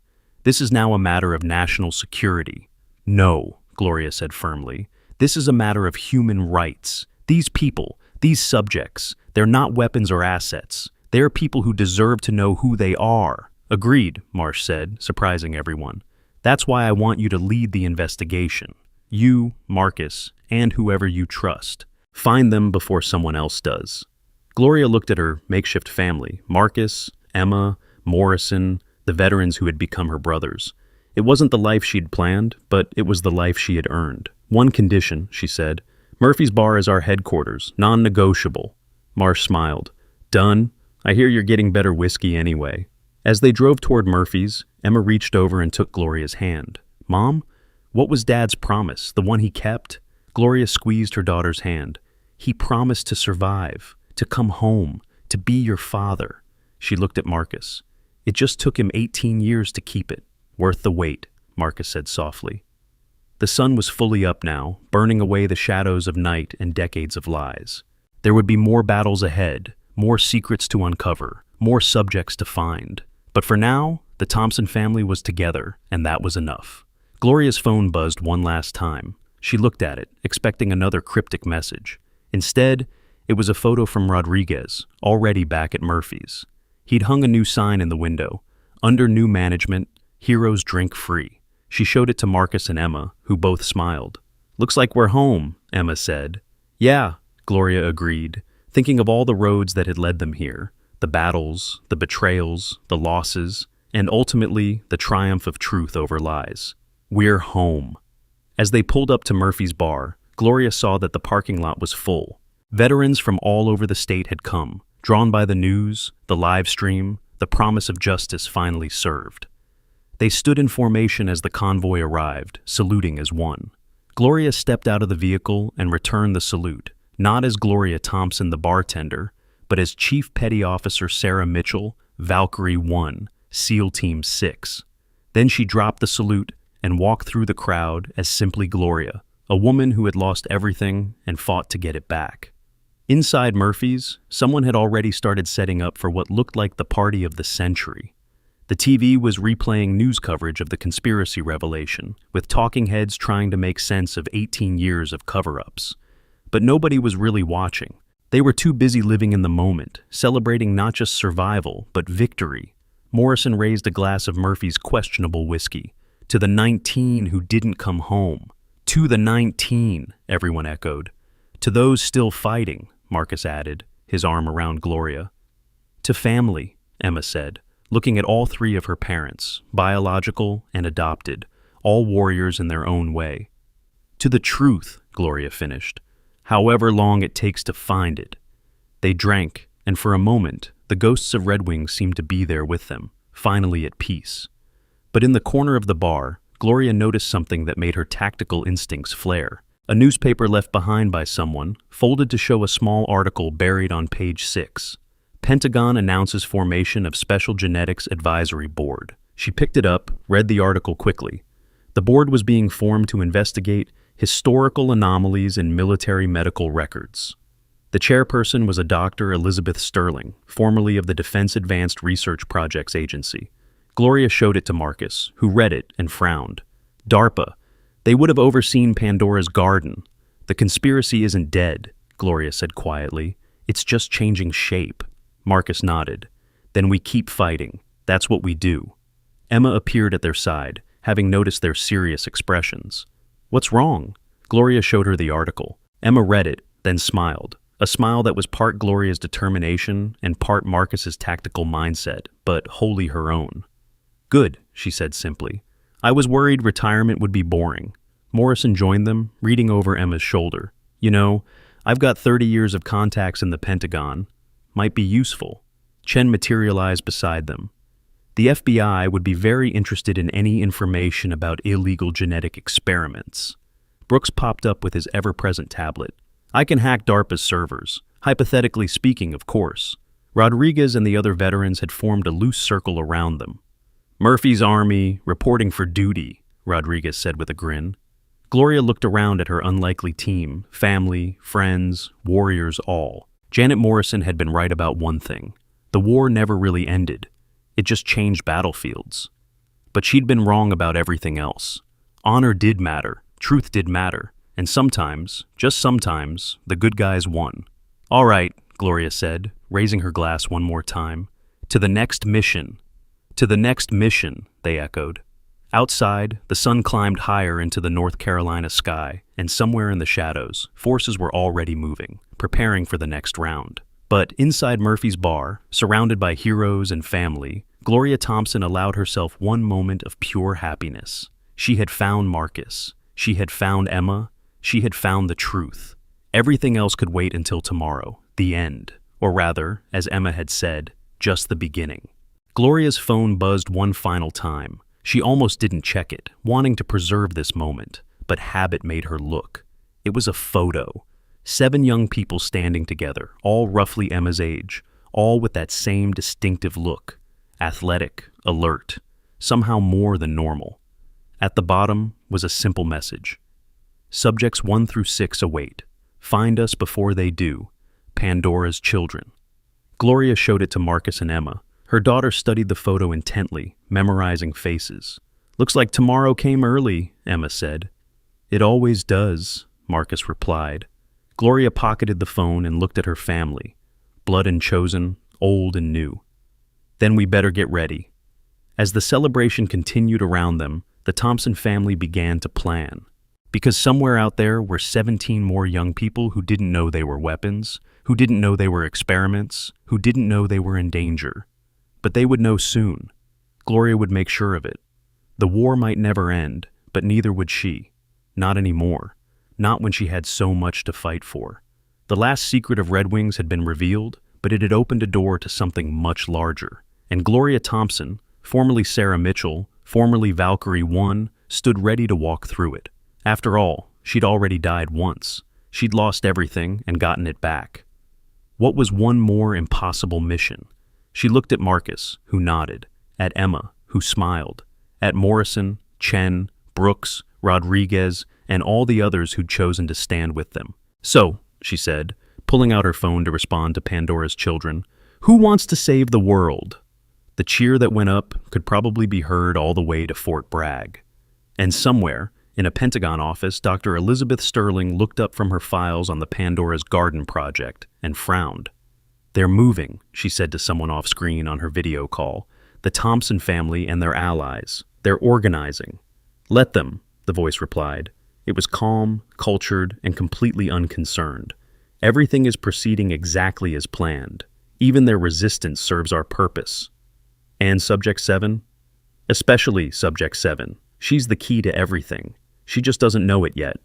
[SPEAKER 1] This is now a matter of national security." "No," Gloria said firmly. "This is a matter of human rights. These people, these subjects, they're not weapons or assets. They're people who deserve to know who they are." "Agreed," Marsh said, surprising everyone. "That's why I want you to lead the investigation. You, Marcus, and whoever you trust. Find them before someone else does." Gloria looked at her makeshift family, Marcus, Emma, Morrison, the veterans who had become her brothers. It wasn't the life she'd planned, but it was the life she had earned. "One condition," she said. "Murphy's Bar is our headquarters, non-negotiable." Marsh smiled. "Done. I hear you're getting better whiskey anyway." As they drove toward Murphy's, Emma reached over and took Gloria's hand. "Mom, what was Dad's promise, the one he kept?" Gloria squeezed her daughter's hand. "He promised to survive, to come home, to be your father." She looked at Marcus. "It just took him 18 years to keep it. Worth the wait," Marcus said softly. The sun was fully up now, burning away the shadows of night and decades of lies. There would be more battles ahead, more secrets to uncover, more subjects to find. But for now, the Thompson family was together, and that was enough. Gloria's phone buzzed one last time. She looked at it, expecting another cryptic message. Instead, it was a photo from Rodriguez, already back at Murphy's. He'd hung a new sign in the window. Under new management, heroes drink free. She showed it to Marcus and Emma, who both smiled. "Looks like we're home," Emma said. "Yeah," Gloria agreed, thinking of all the roads that had led them here. The battles, the betrayals, the losses, and ultimately the triumph of truth over lies. "We're home." As they pulled up to Murphy's bar, Gloria saw that the parking lot was full. Veterans from all over the state had come, drawn by the news, the live stream, the promise of justice finally served. They stood in formation as the convoy arrived, saluting as one. Gloria stepped out of the vehicle and returned the salute, not as Gloria Thompson, the bartender, but as Chief Petty Officer Sarah Mitchell, Valkyrie 1, SEAL Team 6. Then she dropped the salute and walked through the crowd as simply Gloria, a woman who had lost everything and fought to get it back. Inside Murphy's, someone had already started setting up for what looked like the party of the century. The TV was replaying news coverage of the conspiracy revelation, with talking heads trying to make sense of 18 years of cover-ups. But nobody was really watching. They were too busy living in the moment, celebrating not just survival, but victory. Morrison raised a glass of Murphy's questionable whiskey. "To the 19 who didn't come home." "To the 19, everyone echoed. "To those still fighting," Marcus added, his arm around Gloria. "To family," Emma said, looking at all three of her parents, biological and adopted, all warriors in their own way. "To the truth," Gloria finished, "however long it takes to find it." They drank, and for a moment, the ghosts of Red Wings seemed to be there with them, finally at peace. But in the corner of the bar, Gloria noticed something that made her tactical instincts flare. A newspaper left behind by someone, folded to show a small article buried on page 6. Pentagon announces formation of Special Genetics Advisory Board. She picked it up, read the article quickly. The board was being formed to investigate historical anomalies in military medical records. The chairperson was a Dr. Elizabeth Sterling, formerly of the Defense Advanced Research Projects Agency. Gloria showed it to Marcus, who read it and frowned. DARPA. They would have overseen Pandora's Garden. "The conspiracy isn't dead," Gloria said quietly. "It's just changing shape." Marcus nodded. "Then we keep fighting. That's what we do." Emma appeared at their side, having noticed their serious expressions. "What's wrong?" Gloria showed her the article. Emma read it, then smiled. A smile that was part Gloria's determination and part Marcus's tactical mindset, but wholly her own. "Good," she said simply. "I was worried retirement would be boring." Morrison joined them, reading over Emma's shoulder. "You know, I've got 30 years of contacts in the Pentagon. Might be useful." Chen materialized beside them. "The FBI would be very interested in any information about illegal genetic experiments." Brooks popped up with his ever-present tablet. "I can hack DARPA's servers. Hypothetically speaking, of course." Rodriguez and the other veterans had formed a loose circle around them. "Murphy's Army, reporting for duty," Rodriguez said with a grin. Gloria looked around at her unlikely team, family, friends, warriors all. Janet Morrison had been right about one thing. The war never really ended. It just changed battlefields. But she'd been wrong about everything else. Honor did matter, truth did matter, and sometimes, just sometimes, the good guys won. "All right," Gloria said, raising her glass one more time. "To the next mission." "To the next mission," they echoed. Outside, the sun climbed higher into the North Carolina sky, and somewhere in the shadows, forces were already moving, preparing for the next round. But inside Murphy's bar, surrounded by heroes and family, Gloria Thompson allowed herself one moment of pure happiness. She had found Marcus. She had found Emma. She had found the truth. Everything else could wait until tomorrow, the end. Or rather, as Emma had said, just the beginning. Gloria's phone buzzed one final time. She almost didn't check it, wanting to preserve this moment, but habit made her look. It was a photo. 7 young people standing together, all roughly Emma's age, all with that same distinctive look. Athletic, alert, somehow more than normal. At the bottom was a simple message. Subjects 1 through 6 await. Find us before they do. Pandora's children. Gloria showed it to Marcus and Emma. Her daughter studied the photo intently, memorizing faces. Looks like tomorrow came early, Emma said. It always does, Marcus replied. Gloria pocketed the phone and looked at her family. Blood and chosen, old and new. Then we better get ready. As the celebration continued around them, the Thompson family began to plan. Because somewhere out there were 17 more young people who didn't know they were weapons, who didn't know they were experiments, who didn't know they were in danger. But they would know soon. Gloria would make sure of it. The war might never end, but neither would she. Not anymore. Not when she had so much to fight for. The last secret of Red Wings had been revealed, but it had opened a door to something much larger. And Gloria Thompson, formerly Sarah Mitchell, formerly Valkyrie 1, stood ready to walk through it. After all, she'd already died once. She'd lost everything and gotten it back. What was one more impossible mission? She looked at Marcus, who nodded, at Emma, who smiled, at Morrison, Chen, Brooks, Rodriguez, and all the others who'd chosen to stand with them. So, she said, pulling out her phone to respond to Pandora's children, who wants to save the world? The cheer that went up could probably be heard all the way to Fort Bragg. And somewhere, in a Pentagon office, Dr. Elizabeth Sterling looked up from her files on the Pandora's Garden project and frowned. They're moving, she said to someone off screen on her video call. The Thompson family and their allies. They're organizing. Let them, the voice replied. It was calm, cultured, and completely unconcerned. Everything is proceeding exactly as planned. Even their resistance serves our purpose. And Subject 7? Especially Subject 7. She's the key to everything. She just doesn't know it yet.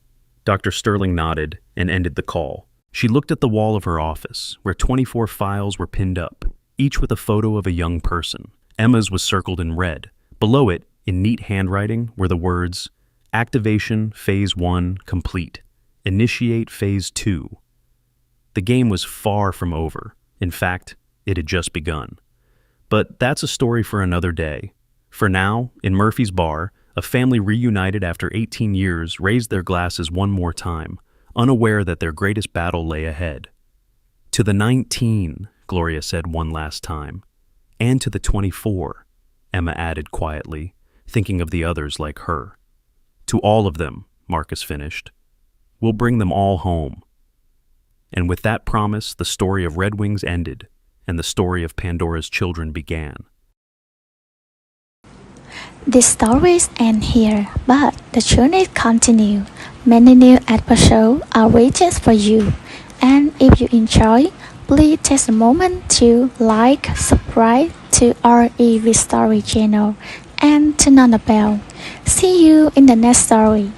[SPEAKER 1] Dr. Sterling nodded and ended the call. She looked at the wall of her office, where 24 files were pinned up, each with a photo of a young person. Emma's was circled in red. Below it, in neat handwriting, were the words, Activation Phase 1 complete. Initiate Phase 2. The game was far from over. In fact, it had just begun. But that's a story for another day. For now, in Murphy's Bar, a family reunited after 18 years raised their glasses one more time, unaware that their greatest battle lay ahead. To the 19, Gloria said one last time. And to the 24, Emma added quietly, thinking of the others like her. To all of them, Marcus finished. We'll bring them all home. And with that promise, the story of Red Wings ended, and the story of Pandora's children began.
[SPEAKER 2] The stories end here, but the journey continues. Many new episodes are waiting for you. And if you enjoy, please take a moment to like, subscribe to our EV Story channel, and turn on the bell. See you in the next story.